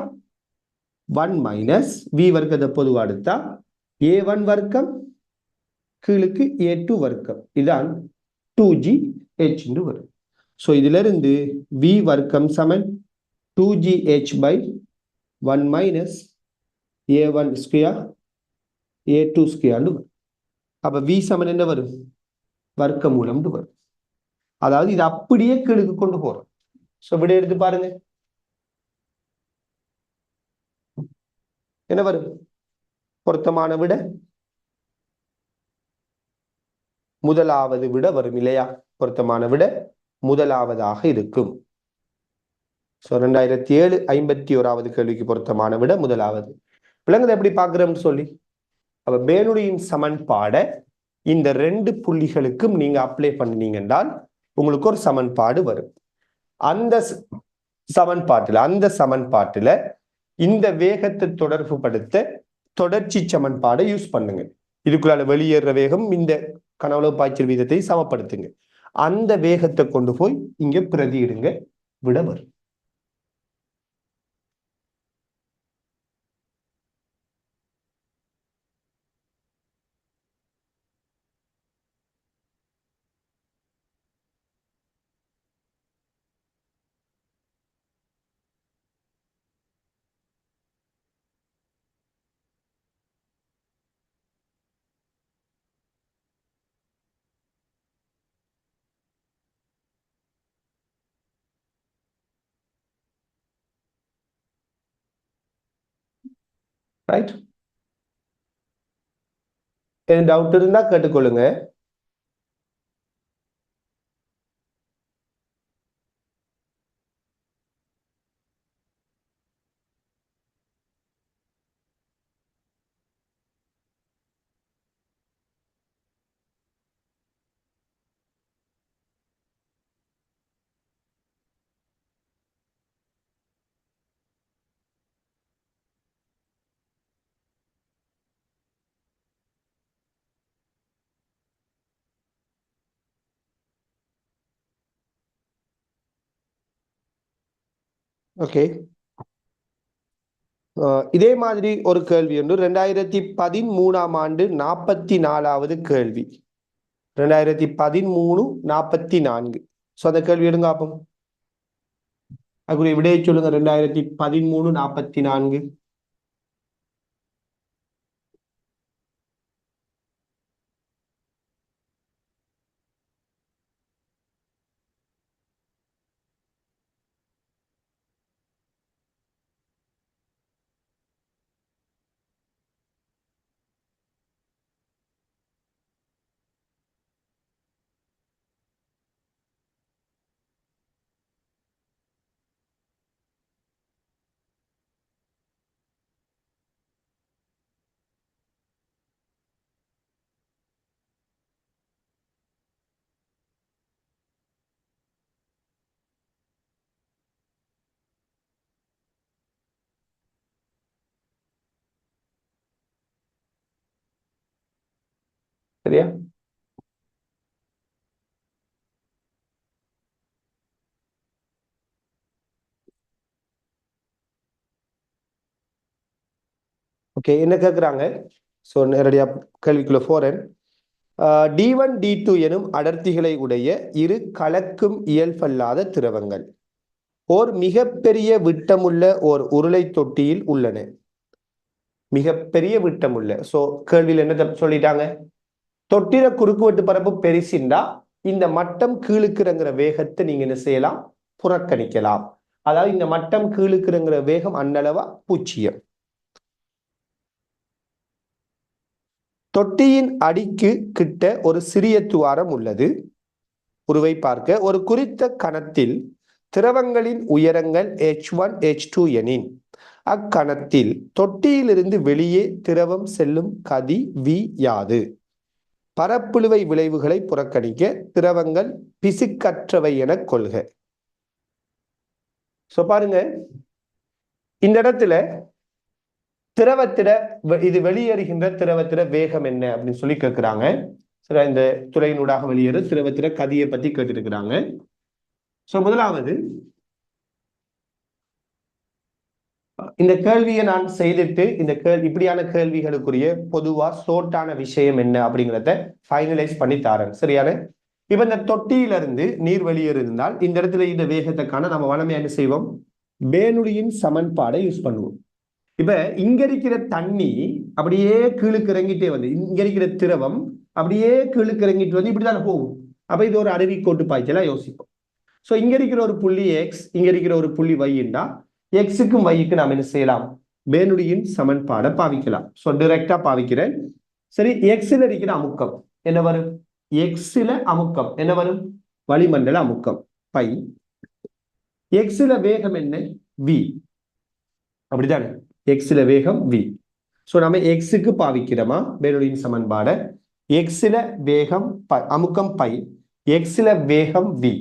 1 மைனஸ் V வர்க்கத்தை பொதுவாடுத்தா A1 வர்க்கம் கீழுக்கு A2 வர்க்கம். இதான் 2GH வரும். ஸோ இதுல இருந்து V வர்க்கம் சமன் 2GH by 1 minus A1 square A2 square வரும். அப்ப V சமன் என்ன வரும்? வர்க்க மூலம் வரும். அதாவது இது அப்படியே கீழுக்கு கொண்டு போறோம். ஸோ விட எடுத்து பாருங்க, என்ன வரும்? பொருத்தமான விட முதலாவது விட வரும் இல்லையா? பொருத்தமான விட முதலாவதாக இருக்கும். ஸோ 2007 51வது கேள்விக்கு பொருத்தமான விட முதலாவது. விலங்குதை எப்படி பார்க்கிறோம்னு சொல்லி, அப்ப பேனுடியின் சமன்பாடை இந்த ரெண்டு புள்ளிகளுக்கும் நீங்க அப்ளை பண்ணினீங்கன்றால் உங்களுக்கு ஒரு சமன்பாடு வரும். அந்த சமன்பாட்டுல இந்த வேகத்தை தொடர்பு படுத்த தொடர்ச்சி சமன்பாடை யூஸ் பண்ணுங்க. இதுக்குள்ளால வெளியேற வேகம் இந்த கனவுளவு பாய்ச்சல் வீதத்தை சமப்படுத்துங்க. அந்த வேகத்தை கொண்டு போய் இங்க பிரதியிடுங்க, விட வரும். ரைட்? டவுட் இருந்தா கேட்டுக்கொள்ளுங்க. ஓகே, இதே மாதிரி ஒரு கேள்வி ஒன்று 2013ஆம் ஆண்டு 44வது கேள்வி. 2013 44. ஸோ அந்த கேள்வி எடுங்க அப்போ. அதுக்குரிய விடையை சொல்லுங்க. 2013 44. சரியா? ஓகே, என்ன கேட்குறாங்க? ஸோ நேரடியா கேள்விக்குள்ள போறேன். D1 D2 எனும் அடர்த்திகளை உடைய இரு கலக்கும் இயல்பல்லாத திரவங்கள் ஓர் மிகப்பெரிய விட்டமுள்ள ஓர் உருளை தொட்டியில் உள்ளன. மிகப்பெரிய விட்டமுள்ள. ஸோ கேள்வியில் என்ன சொல்லிட்டாங்க? தொட்டில குறுக்குவெட்டு பரப்பு பெருசின்றா இந்த மட்டம் கீழுக்குறங்கிற வேகத்தை நீங்க என்ன செய்யலாம்? புறக்கணிக்கலாம். அதாவது இந்த மட்டம் கீழுக்குறங்கிற வேகம் அன்னளவா 0. தொட்டியின் அடிக்கு கிட்ட ஒரு சிறிய துவாரம் உள்ளது. உருவை பார்க்க ஒரு குறித்த கணத்தில் திரவங்களின் உயரங்கள் H1 H2 எனின் அக்கணத்தில் தொட்டியிலிருந்து வெளியே திரவம் செல்லும் கதி V யாது? பரப்புழுவை விளைவுகளை புறக்கணிக்க திரவங்கள் பிசுக்கற்றவை என கொள்க. சோ பாருங்க, இந்த இடத்துல திரவத்திட இது வெளியேறுகின்ற திரவத்திட வேகம் என்ன அப்படின்னு சொல்லி கேட்கிறாங்க. சரி, இந்த துளையினூடாக வெளியேறு திரவத்திட கதியை பத்தி கேட்டிருக்கிறாங்க. சோ முதலாவது இந்த கேள்வியை நான் செய்துட்டு இந்த இப்படியான கேள்விகளுக்குரிய பொதுவா சோட்டான விஷயம் என்ன அப்படிங்கிறத ஃபைனலைஸ் பண்ணி தாரேன். சரியான? இப்ப இந்த தொட்டியிலிருந்து நீர் வெளியேறிருந்தால் இந்த இடத்துல இந்த வேகத்தை காண நம்ம வளமையா என்ன செய்வோம்? பேனுலியின் சமன்பாடை யூஸ் பண்ணுவோம். இப்ப இங்க இருக்கிற தண்ணி அப்படியே கீழுக்கு இறங்கிட்டே வந்து இங்க இருக்கிற திரவம் அப்படியே கீழுக்கு இறங்கிட்டு வந்து இப்படித்தானே போகும். அப்ப இது ஒரு அருவிக்கோட்டு பாய்ச்சலா யோசிப்போம். சோ இங்க இருக்கிற ஒரு புள்ளி எக்ஸ், இங்க இருக்கிற ஒரு புள்ளி வைண்டா எக்ஸுக்கும் வைக்கு நாம் என்ன செய்யலாம்? பேனுலியின் சமன்பாடை பாவிக்கலாம். சோ டைரக்டா பாவிக்கிறேன். சரி, எக்ஸ்ல இருக்கிற அமுக்கம் என்ன வரும்? எக்ஸ்ல அமுக்கம் என்ன வரும்? வளிமண்டல அமுக்கம் பை. எக்ஸ்ல வேகம் என்ன? வி. அப்படித்தானே? எக்ஸ்ல வேகம் வி. சோ நம்ம எக்ஸுக்கு பாவிக்கிறோமா பேனுலியின் சமன்பாடை? எக்ஸ்ல வேகம் அமுக்கம் பை, எக்ஸ்ல வேகம் வி.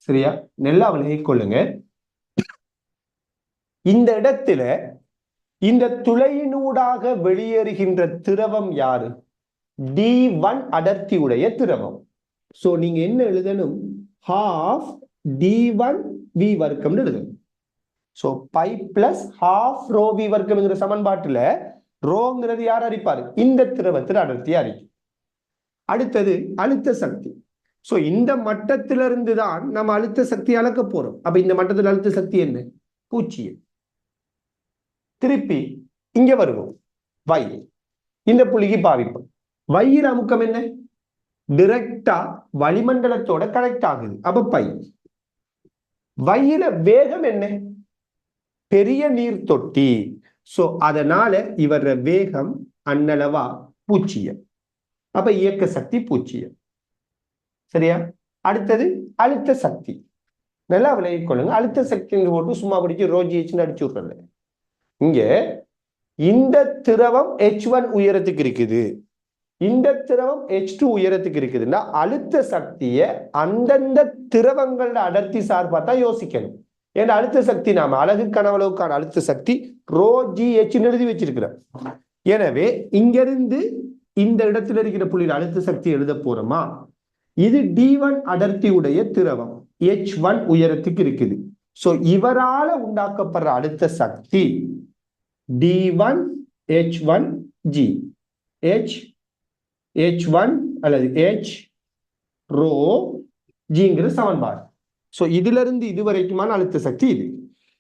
சரியா? நல்லா விலகிக் கொள்ளுங்க. இந்த இடத்துல இந்த துளையினூடாக வெளியேறுகின்ற திரவம் யாரு? D1 அடர்த்தி உடைய திரவம். சோ நீங்க என்ன எழுதணும்? half D1 V வர்க்கம் எழுதணும். So pi plus half rho V வர்க்கம்ங்கிற சமன்பாட்டுல ரோங்கிறது யார் அரிப்பாரு? இந்த திரவத்தில் அடர்த்தி அரிக்கும். அடுத்தது அழுத்த சக்தி. சோ இந்த மட்டத்திலிருந்து தான் நம்ம அழுத்த சக்தி அளக்க போறோம். அப்ப இந்த மட்டத்தில் அழுத்த சக்தி என்ன? 0. திருப்பி இங்க வருவோம். வை இந்த புள்ளிக்கு பாவிப்போம். வையில் அமுக்கம் என்ன? டிரெக்டா வளிமண்டலத்தோட கனெக்ட் ஆகுது. அப்ப பை. வையில வேகம் என்ன? பெரிய நீர் தொட்டி. சோ அதனால இவர வேகம் அன்னளவா 0. அப்ப இயக்க சக்தி 0. சரியா? அடுத்தது அழுத்த சக்தி. நல்லா விலகிக் கொள்ளுங்க. அழுத்த சக்தி போட்டு சும்மா பிடிச்சி ரோஜின்னு அடிச்சு விடுறல. இங்க இந்த திரவம் H1 உயரத்துக்கு இருக்குது, இந்த திரவம் H2 உயரத்துக்கு இருக்குதுன்னா அழுத்த சக்தியை அந்தந்த திரவங்களோட அடர்த்தி சார்பா தான் யோசிக்கணும். ஏன்னா அழுத்த சக்தி நாம அலகு கனவளவுக்கான அழுத்த சக்தி ρGH எழுதி வச்சிருக்கிறோம். எனவே இங்கிருந்து இந்த இடத்துல இருக்கிற புள்ளியில் அழுத்த சக்தி எழுத போறோமா? இது D1 அடர்த்தி உடைய திரவம் H1 உயரத்துக்கு இருக்குது. சோ இவரால உண்டாக்கப்படுற அழுத்த சக்தி D1 H1 G H1 அல்லது H ரோ ஜிங்கிற சமன்பாடு. சோ இதுல இருந்து இதுவரைக்குமான அழுத்த சக்தி இது.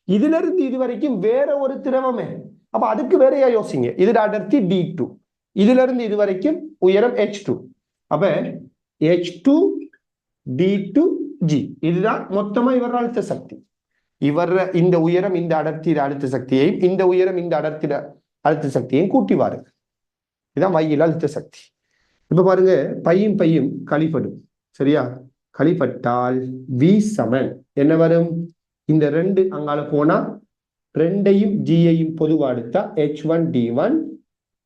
இதுல இருந்து இதுவரைக்கும் வேற ஒரு திரவமே. அப்ப அதுக்கு வேறையா யோசிங்க. இதுல அடர்த்தி D2, இதுல இருந்து இதுவரைக்கும் உயரம் H2. அப்ப H2 D2 G இதுதான் மொத்தமா இவர அழுத்த சக்தி. இவர இந்த உயரம் இந்த அடர்த்தியில அழுத்த சக்தியையும் இந்த உயரம் இந்த அடர்த்தியில அழுத்த சக்தியையும் கூட்டி வாருங்க. இதுதான் வையில் அழுத்த சக்தி. இப்ப பாருங்க, பையும் பையும் கழிப்படும். சரியா? கழிப்பட்டால் V சமன் என்ன வரும்? இந்த 2 அங்கால போனா 2ஐயும் Gயையும் பொதுவா எடுத்தா H1 D1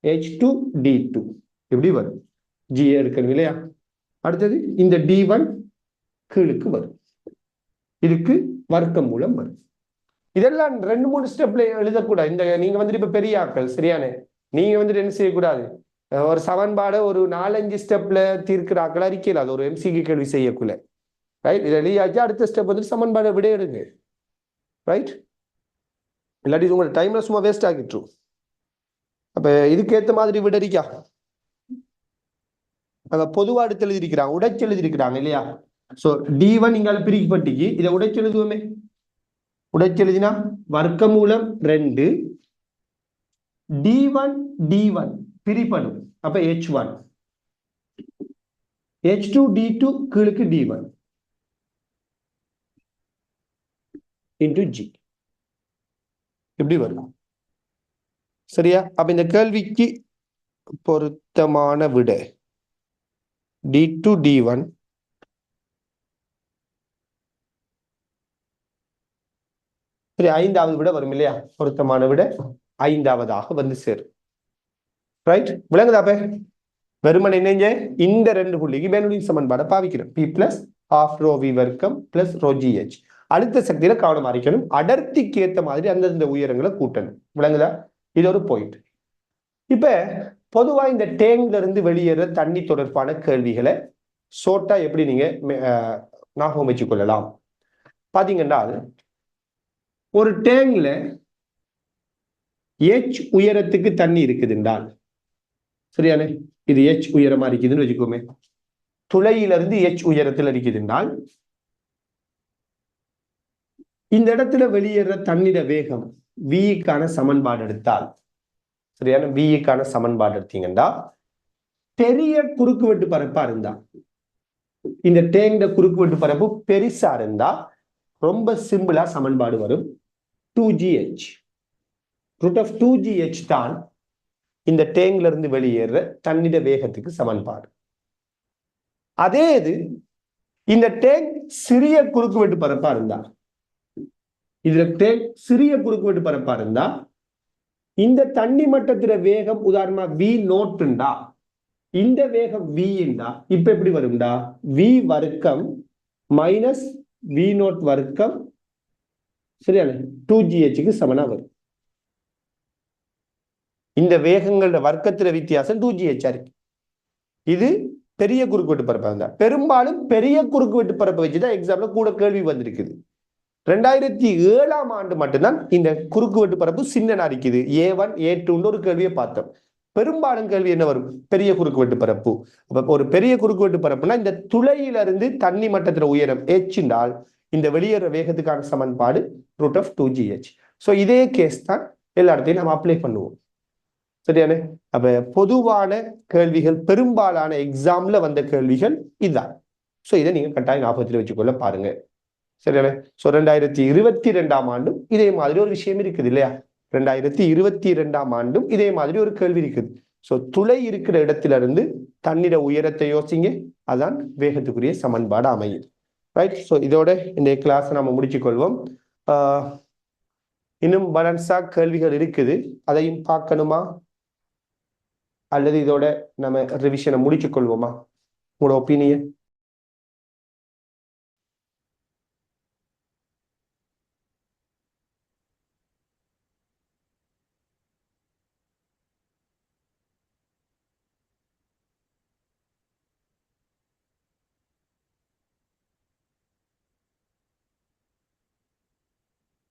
H2 D2 எப்படி வரும்? G எடுக்கணும் இல்லையா? அடுத்தது இந்த D1 கீழுக்கு வரும், இதுக்கு வர்க்கம் மூலம் வரும். இதெல்லாம் 2-3 ஸ்டெப்ல எழுதக்கூடாது. இந்த நீங்க வந்துட்டு இப்ப பெரிய ஆட்கள், சரியானே? நீங்க வந்துட்டு என்ன செய்யக்கூடாது? ஒரு சமன்பாடை ஒரு 4-5 ஸ்டெப்ல தீர்க்கிற ஆக்கள் அறிக்கையில் அது ஒரு MCQ கேள்வி செய்யக்குள்ள, ரைட்? இதை எழுதியாச்சு. அடுத்த ஸ்டெப் வந்துட்டு சமன்பாடை விட எடுங்க, ரைட்? இல்லாட்டி உங்களோட டைம்ல சும்மா வேஸ்ட் ஆகிட்டுரும். அப்ப இதுக்கேற்ற மாதிரி விடரிக்கா பொதுவா எடுத்து எழுதிருக்கிறாங்க, உடைச்சு எழுதிருக்கிறாங்க இல்லையா? சோ D1 இங்கால பிரிக்கப்பட்டிக்கு இதை உடைச்சு எழுதுவோமே. உடைச்சு எழுதினா வர்க்கமூலம் 2 D1 D1 பிரிப்படும். அப்ப H1 H2 D2 கீழுக்கு D1 into G எப்படி வரும்? சரியா? அப்ப இந்த கேள்விக்கு பொருத்தமான விட D2 D1 சரி, ஐந்தாவது விட வரும் இல்லையா? பொருத்தமான விட ஐந்தாவதாக வந்து சேரும். ரைட், விளங்குதாப்ப? வெறுமனை இணைஞ்ச இந்த ரெண்டு புள்ளிக்கு பெர்னோள்ளியின் சமன்பாடை பாவிக்கிறோம். P plus half rho v வர்க்கம் பிளஸ் ரோ ஜிஹெச். அழுத்த சக்தியில கவனமா இருக்கணும். அடர்த்திக்கு ஏற்ற மாதிரி அந்தந்த உயரங்களை கூட்டணும். விளங்குதா? இது ஒரு பாயிண்ட். இப்ப பொதுவா இந்த டேங்க்ல இருந்து வெளியேற தண்ணி தொடர்பான கேள்விகளை ஷோர்ட்டா எப்படி நீங்க ஞாபகம் வச்சுக் கொள்ளலாம் பாத்தீங்கன்னா, ஒரு டேங்க்ல H உயரத்துக்கு தண்ணி இருக்குதுன்றால், சரியானே, இது H உயரமா இருக்குதுன்னு வச்சுக்கோமே, துளையிலிருந்து H உயரத்தில் இருக்குதுன்றால் இந்த இடத்துல வெளியேற தண்ணீர வேகம் விக்கான சமன்பாடு எடுத்தால், சரியான, விக்கான சமன்பாடு எடுத்தீங்கன்னா, பெரிய குறுக்குவெட்டு பரப்பா இருந்தா, இந்த டேங்க் குறுக்குவெட்டு பரப்பு பெருசா இருந்தா ரொம்ப சிம்பிளா சமன்பாடு வரும். 2gh ரூட் ஆஃப் 2gh தான் இந்த டேங்க்ல இருந்து வெளியேற தண்ணீர வேகத்துக்கு சமன்பாடு. அதே இது இந்த டேங்க் சிறிய குறுக்குவெட்டு பரப்பா இருந்தா, இதுல டேங்க் சிறிய குறுக்குவெட்டு பரப்பா இருந்தா இந்த தண்ணி மட்டத்துல வேகம் உதாரணமா v நோட்டுண்டா, இந்த வேகம் v இருந்தா இப்ப எப்படி வரும்டா? v வர்க்கம் மைனஸ் v நோட் வர்க்கம், சரியான, 2gh சமனா வரும். இந்த வேகங்களோட வர்க்கத்துல வித்தியாசம் 2gh இருக்கு. இது பெரிய குறுக்குவெட்டு பரப்பா இருந்தா. பெரும்பாலும் பெரிய குறுக்குவெட்டு பரப்பை வச்சுதான் எக்ஸாம்ல கூட கேள்வி வந்திருக்குது. 2007ஆம் ஆண்டு மட்டும்தான் இந்த குறுக்குவெட்டு பரப்பு சின்னனா இருக்குது. A1 A2 ஒரு கேள்வியை பார்த்தோம். பெரும்பாலும் கேள்வி என்ன வரும்? பெரிய குறுக்குவெட்டு பரப்பு. ஒரு பெரிய குறுக்குவெட்டு பரப்புனா இந்த துளையிலிருந்து தண்ணி மட்டத்துல உயரம் h என்றால் இந்த வெளியேற வேகத்துக்கான சமன்பாடு ரூட் ஆஃப் 2gh. ஸோ இதே கேஸ் தான் எல்லா இடத்தையும் நம்ம அப்ளை பண்ணுவோம். சரியானே? அப்ப பொதுவான கேள்விகள், பெரும்பாலான எக்ஸாம்ல வந்த கேள்விகள் இதுதான். ஸோ இதை நீங்க கட்டாயம் ஞாபகத்தில் வச்சுக்கொள்ள பாருங்க. சரியானே? ஸோ 2022ஆம் ஆண்டும் இதே மாதிரி ஒரு விஷயம் இருக்குது இல்லையா? 2022ஆம் ஆண்டும் இதே மாதிரி ஒரு கேள்வி இருக்குது. ஸோ துளை இருக்கிற இடத்துல இருந்து தண்ணீர உயரத்தை யோசிங்க, அதான் வேகத்துக்குரிய சமன்பாடு அமையுது. ரைட்? ஸோ இதோட இந்த கிளாஸை நம்ம முடிச்சுக்கொள்வோம். இன்னும் பேலன்ஸா கேள்விகள் இருக்குது, அதையும் பார்க்கணுமா அல்லது இதோட நம்ம ரிவிஷனை முடிச்சுக் கொள்வோமா? உங்களோட ஒப்பீனியன்?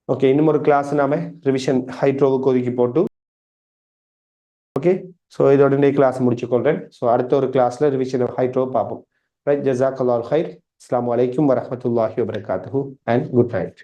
ஓகே, இன்னும் ஒரு கிளாஸ் நாம ரிவிஷன் ஹைட்ரோவுக்கு ஒதுக்கி போட்டு, ஓகே, ஸோ இதோட இந்த கிளாஸ் முடிச்சுக்கொள்றேன். ஸோ அடுத்த ஒரு கிளாஸ்ல ரிவிஷன் ஹைட்ரோ பார்ப்போம். ரைட், ஜஸாக்கல்லாஹு ஹைர். அஸ்ஸலாமு அலைக்கும் வரஹ்மத்துல்லாஹி வபரகாத்துஹு அண்ட் குட் நைட்.